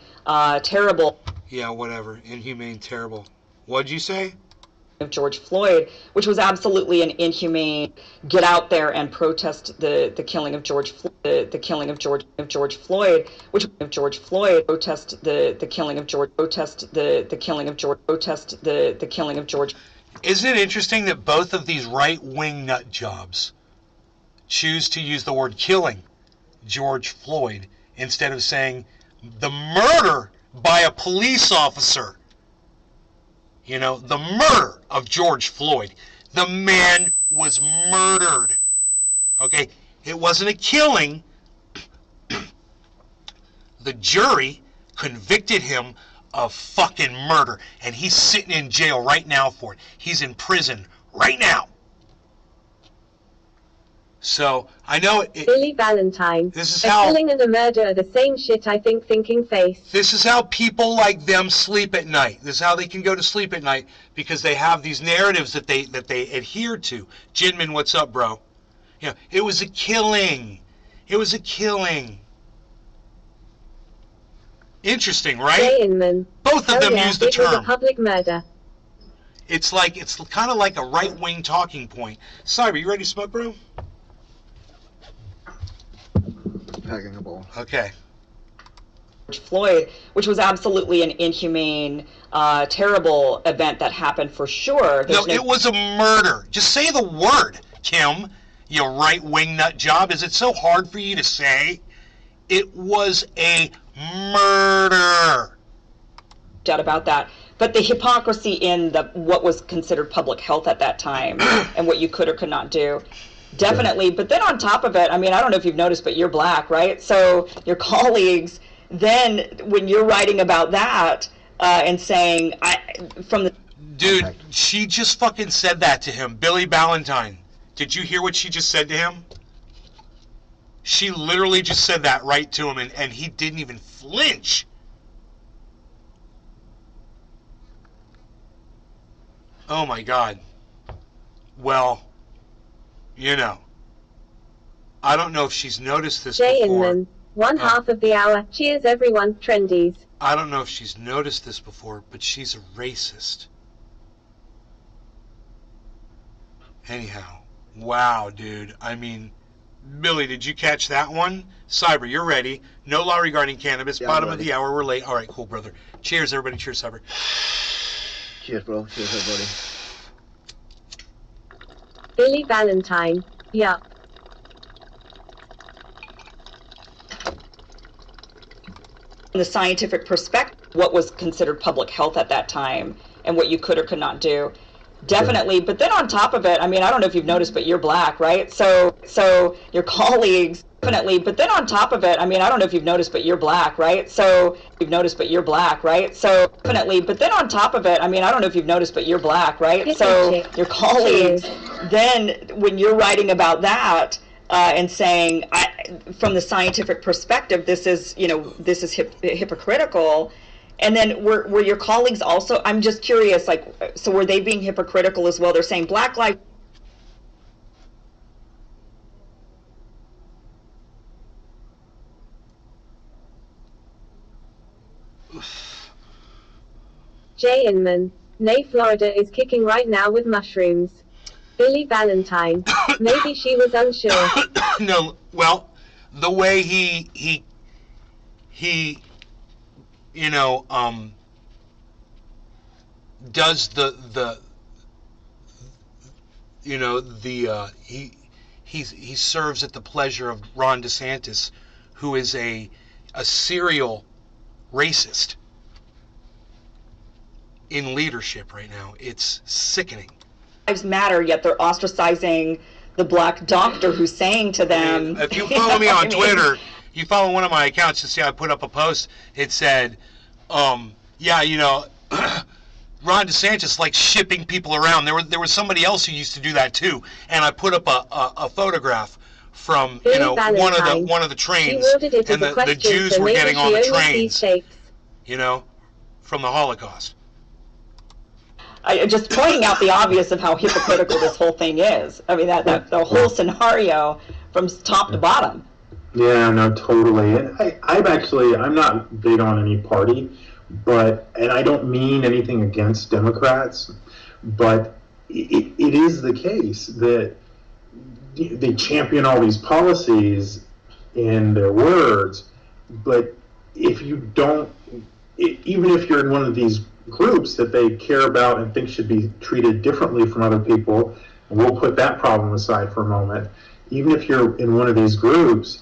terrible. Yeah, whatever. Inhumane, terrible. What'd you say? Of George Floyd, which was absolutely an inhumane. Get out there and protest the killing of George Floyd, the killing of George Floyd, which of George Floyd protest the killing of George protest the killing of George protest the killing of George. Isn't it interesting that both of these right-wing nut jobs choose to use the word killing George Floyd instead of saying the murder by a police officer? The murder of George Floyd. The man was murdered. Okay? It wasn't a killing. The jury convicted him of fucking murder. And he's sitting in jail right now for it. He's in prison right now. So, I know it... Billy Valentine. This is a how... killing and a murder are the same shit, I think, thinking face. This is how people like them sleep at night. This is how they can go to sleep at night, because they have these narratives that they adhere to. Jinmin, what's up, bro? It was a killing. It was a killing. Interesting, right? Jay Inman. Both of them use the term. It was a public murder. It's kind of like a right-wing talking point. Cyber, you ready to smoke, bro? Packing a ball. Okay. Floyd, which was absolutely an inhumane, terrible event that happened for sure. No, it was a murder. Just say the word, Kim, you right-wing nut job. Is it so hard for you to say? It was a murder. Doubt about that. But the hypocrisy in what was considered public health at that time and what you could or could not do. Definitely. But then on top of it, I mean, I don't know if you've noticed, but you're black, right? So your colleagues, then when you're writing about that and saying, Dude, she just fucking said that to him. Billy Ballantyne. Did you hear what she just said to him? She literally just said that right to him, and he didn't even flinch. Oh my God. Well, you know, I don't know if she's noticed this Jay before. Inman, one half of the hour. Cheers, everyone. Trendies. I don't know if she's noticed this before, but she's a racist. Anyhow, wow, dude. I mean, Billy, did you catch that one? Cyber, you're ready. No law regarding cannabis. Yeah, Bottom I'm of ready. the hour. We're late. All right, cool, brother. Cheers, everybody. Cheers, Cyber. Cheers, bro. Cheers, everybody. Billy Ballantyne. Yup. from the scientific perspective, what was considered public health at that time and what you could or could not do. Definitely. But then on top of it, I mean, I don't know if you've noticed, but you're black, right? So your colleagues, definitely. But then on top of it, I mean, I don't know if you've noticed, but you're black, right? So you've noticed, but you're black, right? So definitely. But then on top of it, I mean, I don't know if you've noticed, but you're black, right? So your colleagues, then when you're writing about that, and saying, from the scientific perspective, this is hypocritical. And then were your colleagues also, I'm just curious, like, so were they being hypocritical as well? They're saying Black Lives. Jay Inman. Nay, Florida is kicking right now with mushrooms. Billy Ballantyne. Maybe she was unsure. No, well, the way he does he serves at the pleasure of Ron DeSantis, who is a serial racist in leadership right now. It's sickening. Lives matter, yet they're ostracizing the black doctor who's saying to them. If you follow me on Twitter, you follow one of my accounts, you see I put up a post. It said, Ron DeSantis likes shipping people around. There was somebody else who used to do that too, and I put up a photograph from one of the trains, and the Jews were getting on the trains, from the Holocaust. Just pointing out the obvious of how hypocritical this whole thing is. I mean, that the whole scenario from top to bottom. Yeah, no, totally. And I'm not big on any party, and I don't mean anything against Democrats, but it is the case that they champion all these policies in their words, but if you don't, even if you're in one of these groups that they care about and think should be treated differently from other people, and we'll put that problem aside for a moment, even if you're in one of these groups,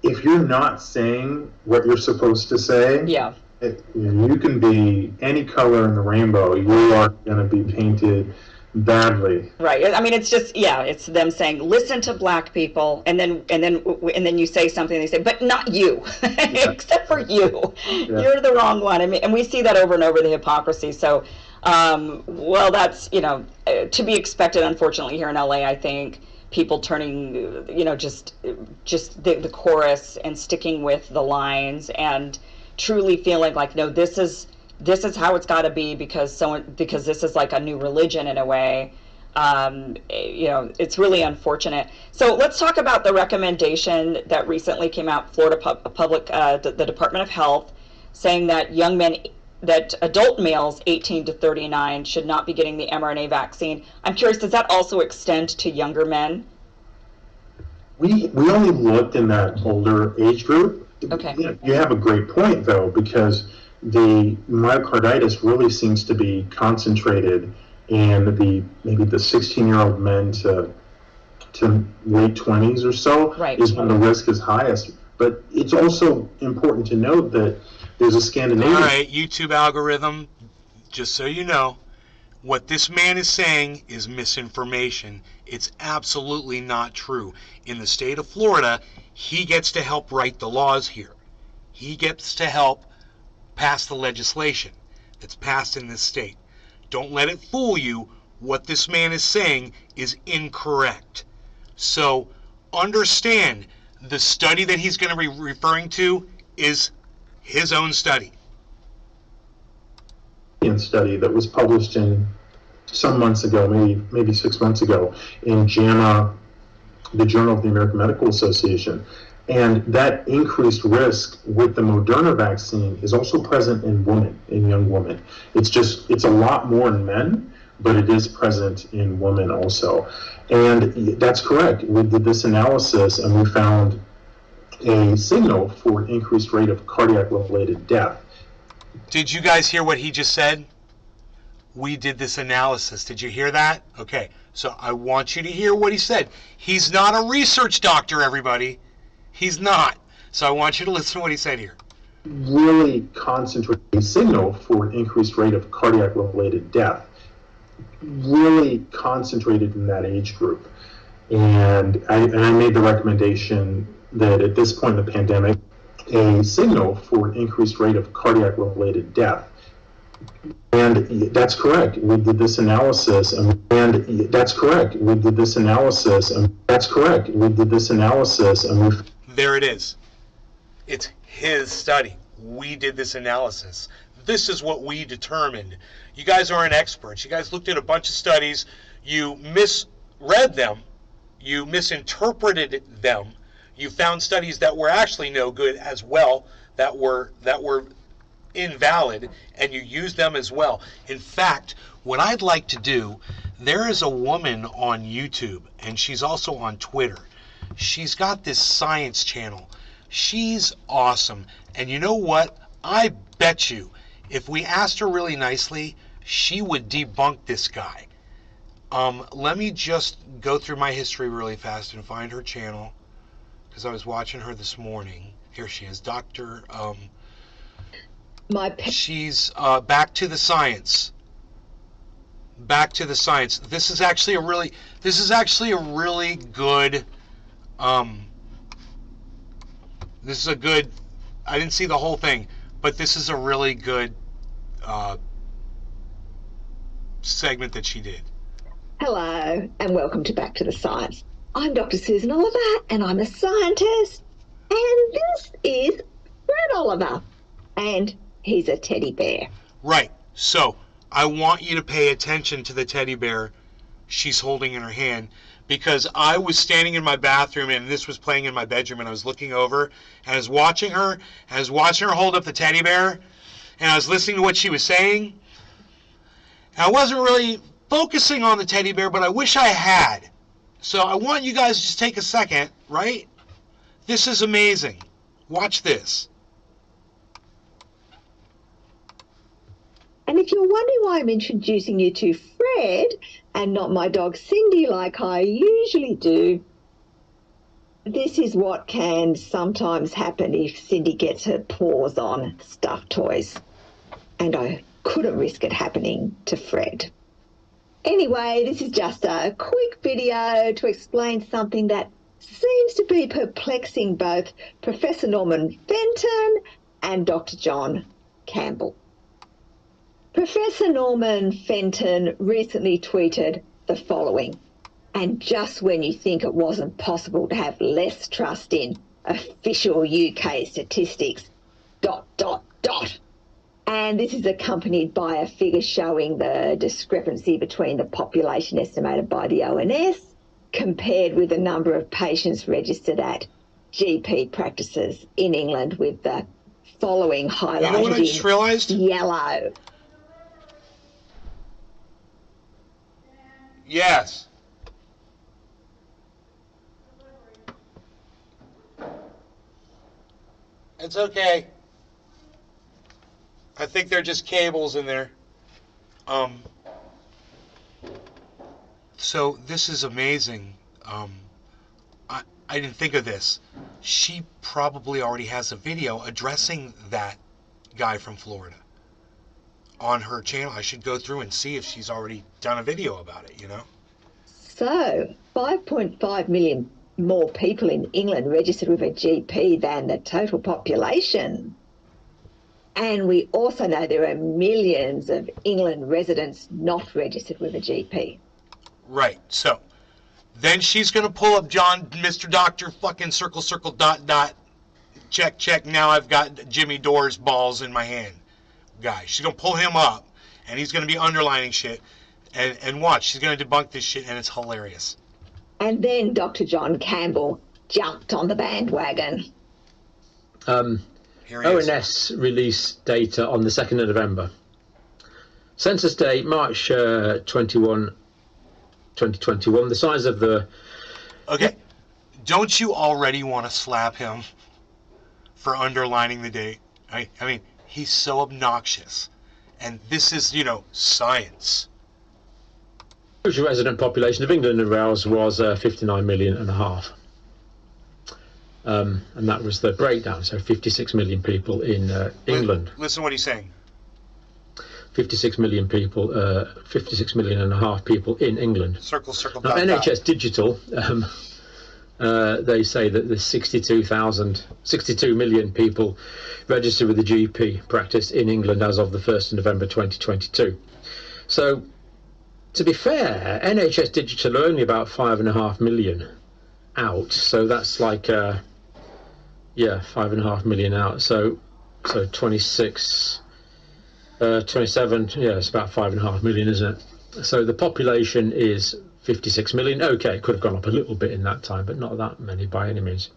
if you're not saying what you're supposed to say, you can be any color in the rainbow, you are going to be painted badly. Right. I mean, it's just, it's them saying, listen to black people, and then you say something, and they say, but not you, except for you. Yeah. You're the wrong one. I mean, and we see that over and over, the hypocrisy. So, that's, to be expected, unfortunately, here in LA, I think. People turning, just the chorus and sticking with the lines and truly feeling like, no, this is how it's got to be because this is like a new religion in a way. It's really unfortunate. So let's talk about the recommendation that recently came out, Florida the Department of Health, saying that that adult males 18 to 39 should not be getting the mRNA vaccine. I'm curious, does that also extend to younger men? We only looked in that older age group. Okay. You have a great point, though, because the myocarditis really seems to be concentrated in maybe the 16-year-old men to late 20s or so, right, is when the risk is highest. But it's also important to note that there's a Scandinavian... All right, YouTube algorithm, Just so you know, what this man is saying is misinformation. It's absolutely not true. In the state of Florida, he gets to help write the laws here. He gets to help pass the legislation that's passed in this state. Don't let it fool you. What this man is saying is incorrect. So understand, the study that he's going to be referring to is his own study. Study that was published in some months ago, maybe 6 months ago, in JAMA, the Journal of the American Medical Association. And that increased risk with the Moderna vaccine is also present in women, in young women. It's a lot more in men, but it is present in women also. And that's correct. We did this analysis and we found a signal for an increased rate of cardiac-related death. Did you guys hear what he just said? We did this analysis. Did you hear that? Okay, so I want you to hear what he said. He's not a research doctor, everybody. He's not. So I want you to listen to what he said here. Really concentrated a signal for an increased rate of cardiac-related death. Really concentrated in that age group. And I made the recommendation that at this point in the pandemic, a signal for an increased rate of cardiac-related death. And that's correct. We did this analysis, and that's correct. We did this analysis, and that's correct. We did this analysis, and there it is. It's his study. We did this analysis. This is what we determined. You guys aren't experts. You guys looked at a bunch of studies. You misread them. You misinterpreted them. You found studies that were actually no good as well, that were invalid, and you used them as well. In fact, what I'd like to do, there is a woman on YouTube, and she's also on Twitter. She's got this science channel. She's awesome. And you know what? I bet you, if we asked her really nicely, she would debunk this guy. Let me just go through my history really fast and find her channel, because I was watching her this morning. Here she is, Dr. She's Back to the Science. Back to the Science. This is actually a really good. This is a good. I didn't see the whole thing, but this is a really good segment that she did. Hello, and welcome to Back to the Science. I'm Dr. Susan Oliver, and I'm a scientist. And this is Fred Oliver, and he's a teddy bear. Right. So I want you to pay attention to the teddy bear she's holding in her hand, because I was standing in my bathroom and this was playing in my bedroom, and I was looking over and I was watching her hold up the teddy bear, and I was listening to what she was saying. And I wasn't really focusing on the teddy bear, but I wish I had. So I want you guys to just take a second, right? This is amazing. Watch this. And if you're wondering why I'm introducing you to Fred and not my dog Cindy like I usually do, this is what can sometimes happen if Cindy gets her paws on stuffed toys. And I couldn't risk it happening to Fred. Anyway, this is just a quick video to explain something that seems to be perplexing both Professor Norman Fenton and Dr. John Campbell. Professor Norman Fenton recently tweeted the following, and just when you think it wasn't possible to have less trust in official UK statistics, ... And this is accompanied by a figure showing the discrepancy between the population estimated by the ONS compared with the number of patients registered at GP practices in England, with the following highlighted You know what I just realized? Yellow. Yes. It's okay. I think they're just cables in there. So this is amazing. I didn't think of this. She probably already has a video addressing that guy from Florida. on her channel. I should go through and see if she's already done a video about it, you know? So, 5.5 million more people in England registered with a GP than the total population. And we also know there are millions of England residents not registered with a GP. Right. So, then she's going to pull up John, Mr. Doctor, fucking circle, circle, dot, dot, check, check, now I've got Jimmy Dore's balls in my hand. Guy. She's going to pull him up, and he's going to be underlining shit. And watch, she's going to debunk this shit, and it's hilarious. And then Dr. John Campbell jumped on the bandwagon. ONS released data on the 2nd of November. Census date, March 21, 2021. The size of the... Okay. Don't you already want to slap him for underlining the date? I mean, he's so obnoxious. And this is, you know, science. The resident population of England and Wales was 59 million and a half. And that was the breakdown. So 56 million people in England. Listen to what he's saying. 56 million people, 56 million and a half people in England. Circle, circle, now, dot, NHS dot. Digital, they say that there's 62 million people registered with the GP practice in England as of the 1st of November 2022. So, to be fair, NHS Digital are only about 5.5 million out. So that's like, 5.5 million out. So 26, 27, yeah, it's about 5.5 million, isn't it? So the population is 56 million. Okay, it could have gone up a little bit in that time, but not that many by any means.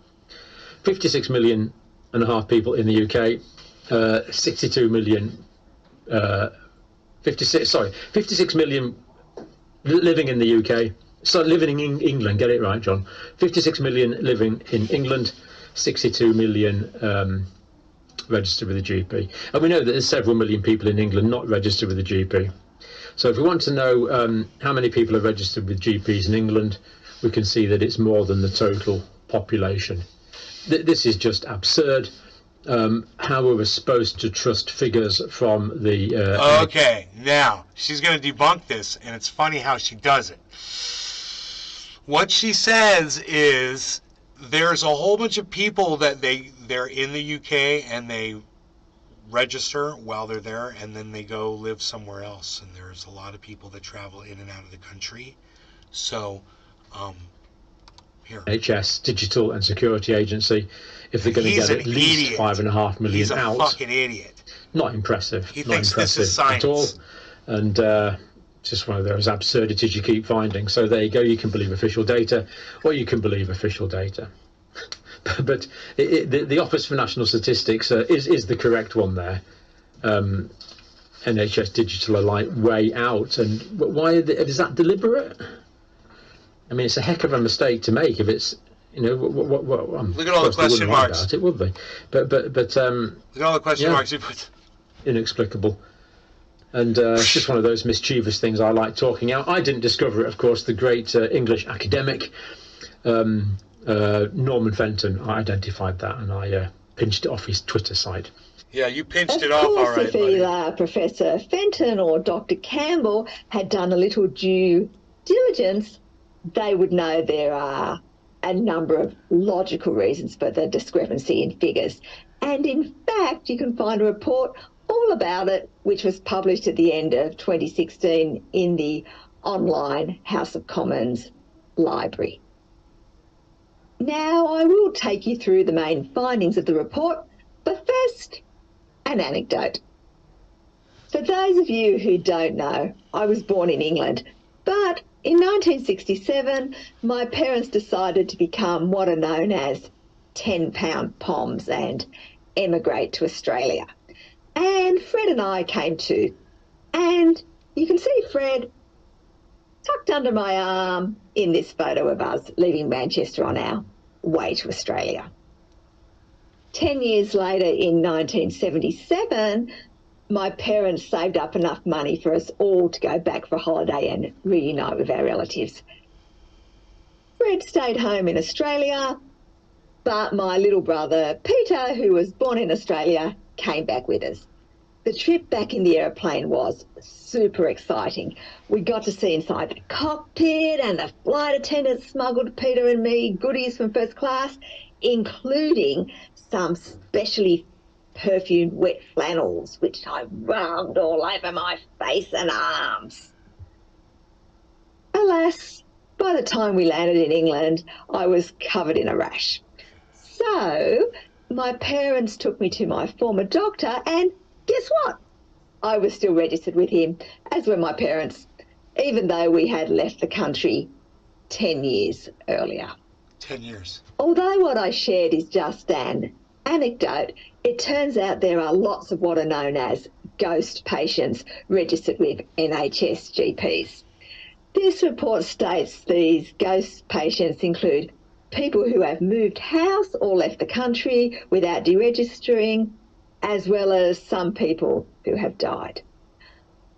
56 million and a half people in the UK, 62 million, 56 million living in the UK, so living in England, get it right, John. 56 million living in England, 62 million registered with a GP. And we know that there's several million people in England not registered with a GP. So if we want to know how many people are registered with GPs in England, we can see that it's more than the total population. This is just absurd. How are we supposed to trust figures from the... Okay, now, she's going to debunk this, and it's funny how she does it. What she says is there's a whole bunch of people that they're in the UK and they register while they're there, and then they go live somewhere else, and there's a lot of people that travel in and out of the country. So, here. NHS, Digital and Security Agency, if they're going to get at least 5.5 million He's a out. fucking idiot. Not impressive. He not thinks impressive this is science. at all. And it's just one of those absurdities you keep finding. So there you go. You can believe official data, or you can believe official data. But the Office for National Statistics is the correct one there. NHS Digital are like way out. And why is that deliberate? I mean, it's a heck of a mistake to make if it's, you know, look at all the question marks. It would be, but look at all the question marks you put. Inexplicable, and it's just one of those mischievous things I like talking out. I didn't discover it, of course. The great English academic Norman Fenton identified that, and I pinched it off his Twitter site. Yeah, you pinched it off, all right, if either Professor Fenton or Dr. Campbell had done a little due diligence, they would know there are a number of logical reasons for the discrepancy in figures. And in fact, you can find a report all about it, which was published at the end of 2016 in the online House of Commons library. Now, I will take you through the main findings of the report, but first, an anecdote. For those of you who don't know, I was born in England, but in 1967, my parents decided to become what are known as 10-pound poms and emigrate to Australia. And Fred and I came too. And you can see Fred tucked under my arm in this photo of us leaving Manchester on our way to Australia. 10 years later, in 1977, my parents saved up enough money for us all to go back for a holiday and reunite with our relatives. Fred stayed home in Australia, but my little brother, Peter, who was born in Australia, came back with us. The trip back in the aeroplane was super exciting. We got to see inside the cockpit, and the flight attendant smuggled Peter and me goodies from first class, including some specially perfumed wet flannels, which I rubbed all over my face and arms. Alas, by the time we landed in England, I was covered in a rash. So my parents took me to my former doctor, and guess what? I was still registered with him, as were my parents, even though we had left the country 10 years earlier. 10 years. Although what I shared is just an anecdote, it turns out there are lots of what are known as ghost patients registered with NHS GPs. This report states these ghost patients include people who have moved house or left the country without deregistering, as well as some people who have died.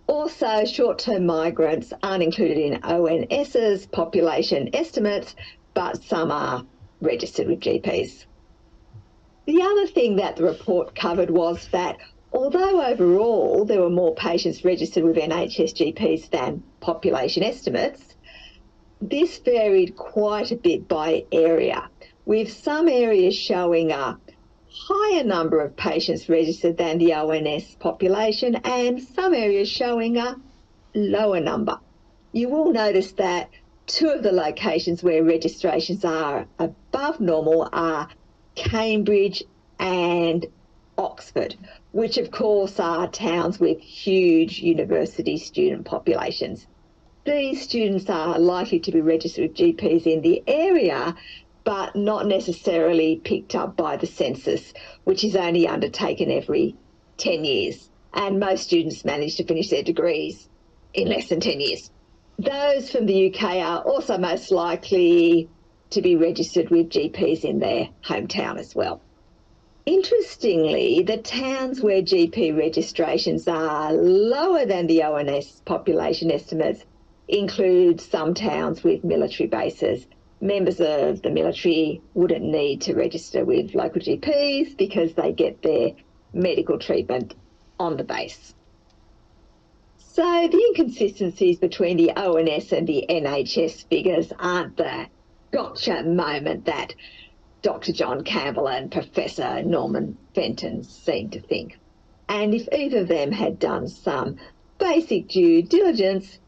Also, short-term migrants aren't included in ONS's population estimates, but some are registered with GPs. The other thing that the report covered was that although overall there were more patients registered with NHS GPs than population estimates, this varied quite a bit by area, with some areas showing a higher number of patients registered than the ONS population and some areas showing a lower number. You will notice that two of the locations where registrations are above normal are Cambridge and Oxford, which of course are towns with huge university student populations. These students are likely to be registered with GPs in the area, but not necessarily picked up by the census, which is only undertaken every 10 years. And most students manage to finish their degrees in less than 10 years. Those from the UK are also most likely to be registered with GPs in their hometown as well. Interestingly, the towns where GP registrations are lower than the ONS population estimates include some towns with military bases. Members of the military wouldn't need to register with local GPs because they get their medical treatment on the base. So the inconsistencies between the ONS and the NHS figures aren't the gotcha moment that Dr. John Campbell and Professor Norman Fenton seem to think. And if either of them had done some basic due diligence,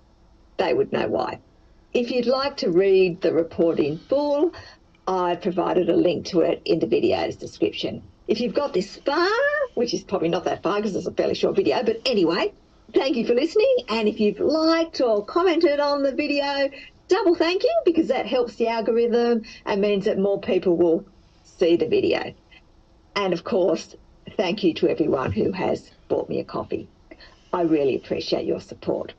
they would know why. If you'd like to read the report in full, I've provided a link to it in the video's description. If you've got this far, which is probably not that far because it's a fairly short video, but anyway, thank you for listening. And if you've liked or commented on the video, double thank you, because that helps the algorithm and means that more people will see the video. And of course, thank you to everyone who has bought me a coffee. I really appreciate your support.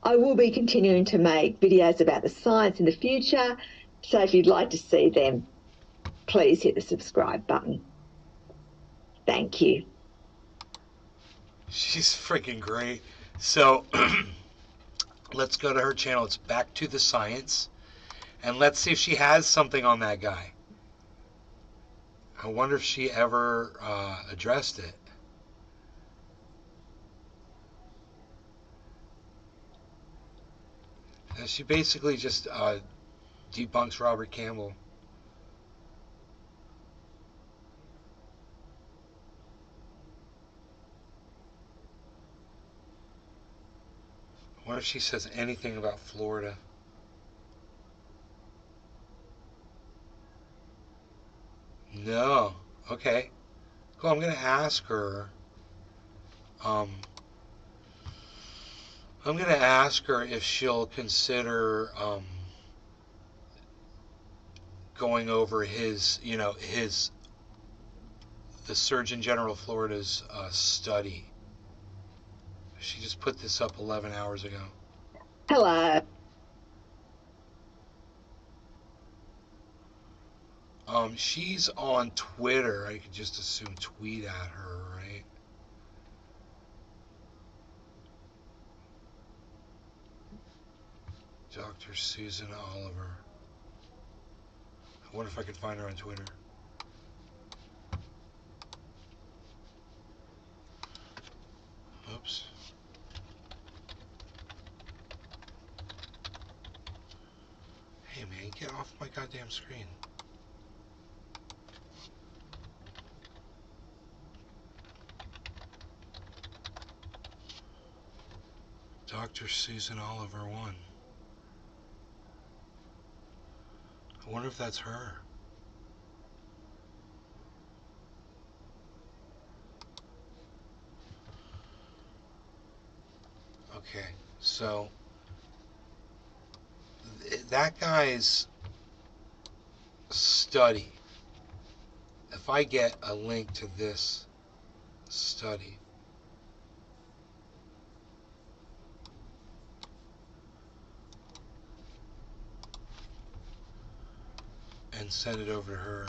I will be continuing to make videos about the science in the future, so if you'd like to see them, please hit the subscribe button. Thank you. She's freaking great. So let's go to her channel. It's Back to the Science. And let's see if she has something on that guy. I wonder if she ever addressed it. And she basically just debunks Robert Campbell. I wonder if she says anything about Florida. No. Okay. Cool. I'm going to ask her. I'm going to ask her if she'll consider going over his, the Surgeon General of Florida's study. She just put this up 11 hours ago. Hello. She's on Twitter. I could just assume tweet at her, right? Dr. Susan Oliver. I wonder if I could find her on Twitter. Whoops. Hey man, get off my goddamn screen. Dr. Susan Oliver 1. I wonder if that's her. Okay, so that guy's study, if I get a link to this study, and send it over to her.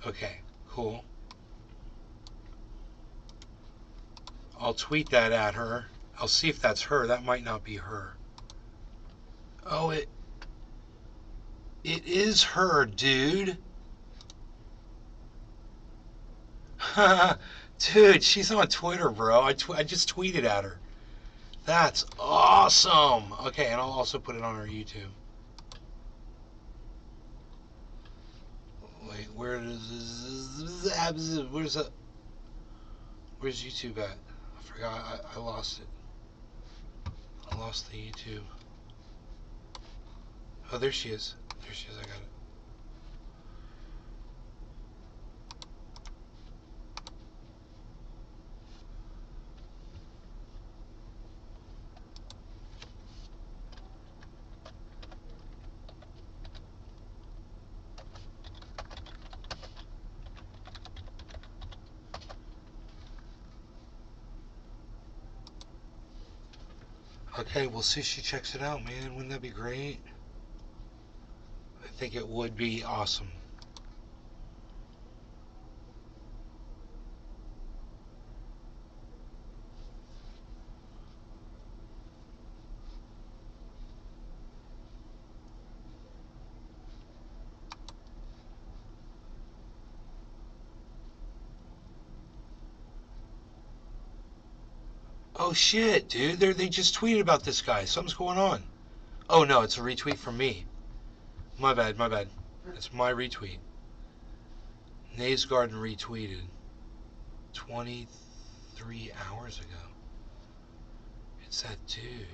Okay, cool. I'll tweet that at her. I'll see if that's her. That might not be her. Oh, it is her, dude. Dude, she's on Twitter, bro. I just tweeted at her. That's awesome. Okay, and I'll also put it on our YouTube. Wait, where's YouTube at? I forgot. I lost it. I lost the YouTube. Oh, there she is. There she is. I got it. Okay, we'll see if she checks it out, man. Wouldn't that be great? I think it would be awesome. Oh shit, dude. They just tweeted about this guy. Something's going on. Oh no, it's a retweet from me. My bad, my bad. It's my retweet. Nays Garden retweeted 23 hours ago. It's that dude.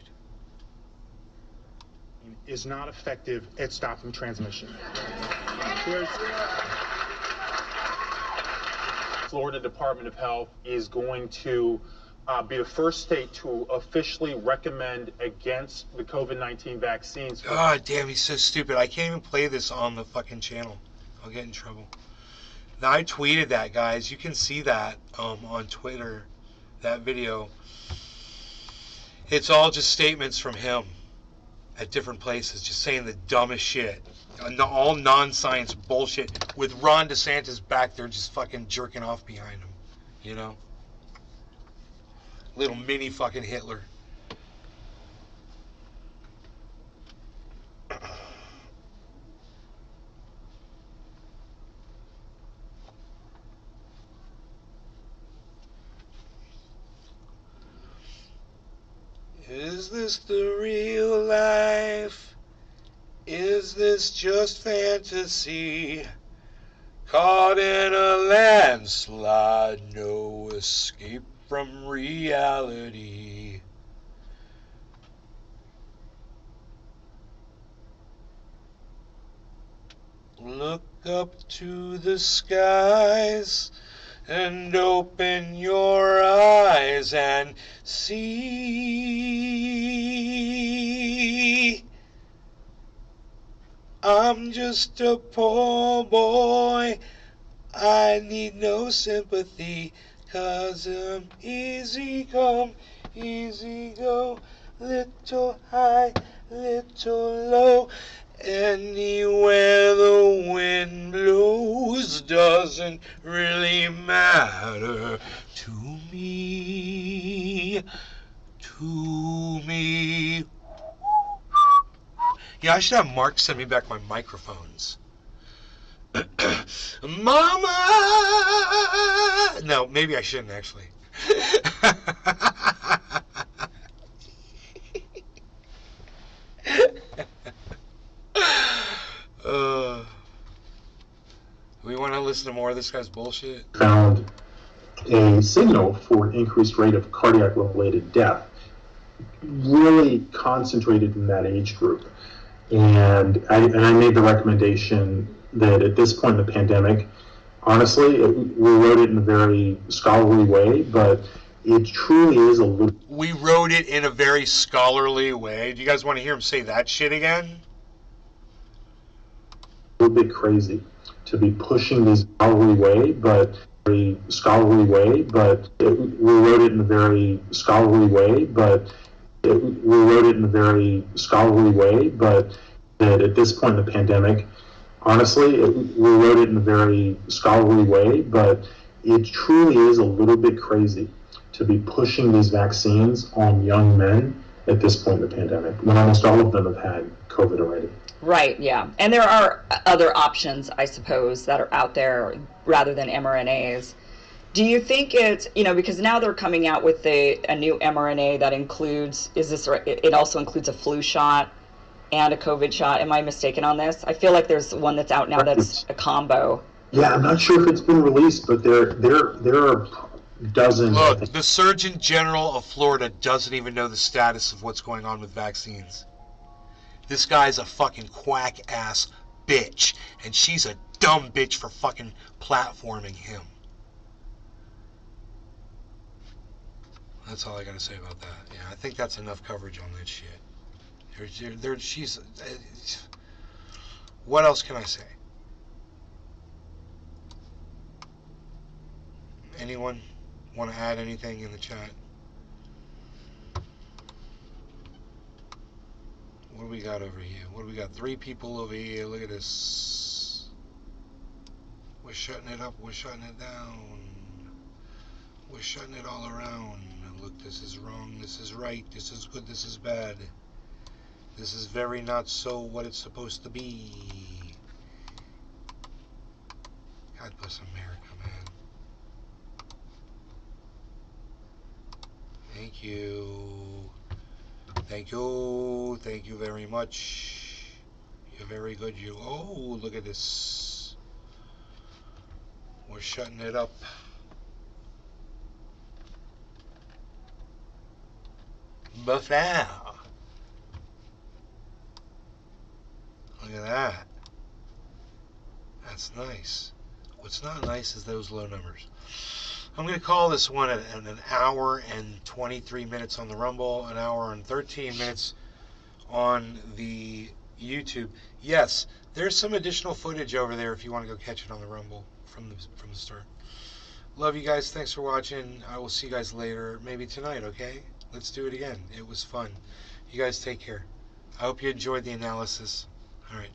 Is not effective at stopping transmission. Florida Department of Health is going to be the first state to officially recommend against the COVID-19 vaccines. God damn, he's so stupid. I can't even play this on the fucking channel. I'll get in trouble. Now, I tweeted that, guys. You can see that on Twitter, that video. It's all just statements from him at different places, just saying the dumbest shit. All non-science bullshit with Ron DeSantis back there just fucking jerking off behind him, you know? Little mini fucking Hitler. Is this the real life? Is this just fantasy? Caught in a landslide, no escape from reality. Look up to the skies and open your eyes and see. I'm just a poor boy. I need no sympathy, 'cause I'm easy come, easy go, little high, little low. Anywhere the wind blows doesn't really matter to me, to me. Yeah, I should have Mark send me back my microphones. Mama! No, maybe I shouldn't actually. We want to listen to more of this guy's bullshit? Found a signal for an increased rate of cardiac-related death, really concentrated in that age group. And I made the recommendation that at this point in the pandemic, honestly, we wrote it in a very scholarly way, but it truly is a little... We wrote it in a very scholarly way. Do you guys want to hear him say that shit again? A little bit crazy to be pushing this scholarly way, but very scholarly way, but we wrote it in a very scholarly way, but we wrote it in a very scholarly way, but that at this point in the pandemic, honestly, we wrote it in a very scholarly way, but it truly is a little bit crazy to be pushing these vaccines on young men at this point in the pandemic, when almost all of them have had COVID already. Right, yeah. And there are other options, I suppose, that are out there rather than mRNAs. Do you think it's, because now they're coming out with a new mRNA that includes, it also includes a flu shot and a COVID shot. Am I mistaken on this? I feel like there's one that's out now that's a combo. Yeah, I'm not sure if it's been released, but there are dozens. Look, the Surgeon General of Florida doesn't even know the status of what's going on with vaccines. This guy's a fucking quack-ass bitch, and she's a dumb bitch for fucking platforming him. That's all I gotta say about that. Yeah, I think that's enough coverage on that shit. What else can I say? Anyone want to add anything in the chat? What do we got over here? What do we got? 3 people over here. Look at this. We're shutting it up. We're shutting it down. We're shutting it all around. Look, this is wrong. This is right. This is good. This is bad. This is very not so what it's supposed to be. God bless America, man. Thank you. Thank you. Thank you very much. You're very good. Oh, look at this. We're shutting it up. Buffet. Look at that. That's nice. What's not nice is those low numbers. I'm going to call this one an hour and 23 minutes on the Rumble, an hour and 13 minutes on the YouTube. Yes, there's some additional footage over there if you want to go catch it on the Rumble from the start. Love you guys. Thanks for watching. I will see you guys later, maybe tonight, okay? Let's do it again. It was fun. You guys take care. I hope you enjoyed the analysis. All right.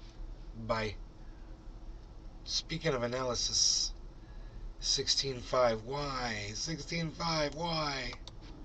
Bye. Speaking of analysis, 16.5, why? 16.5, why?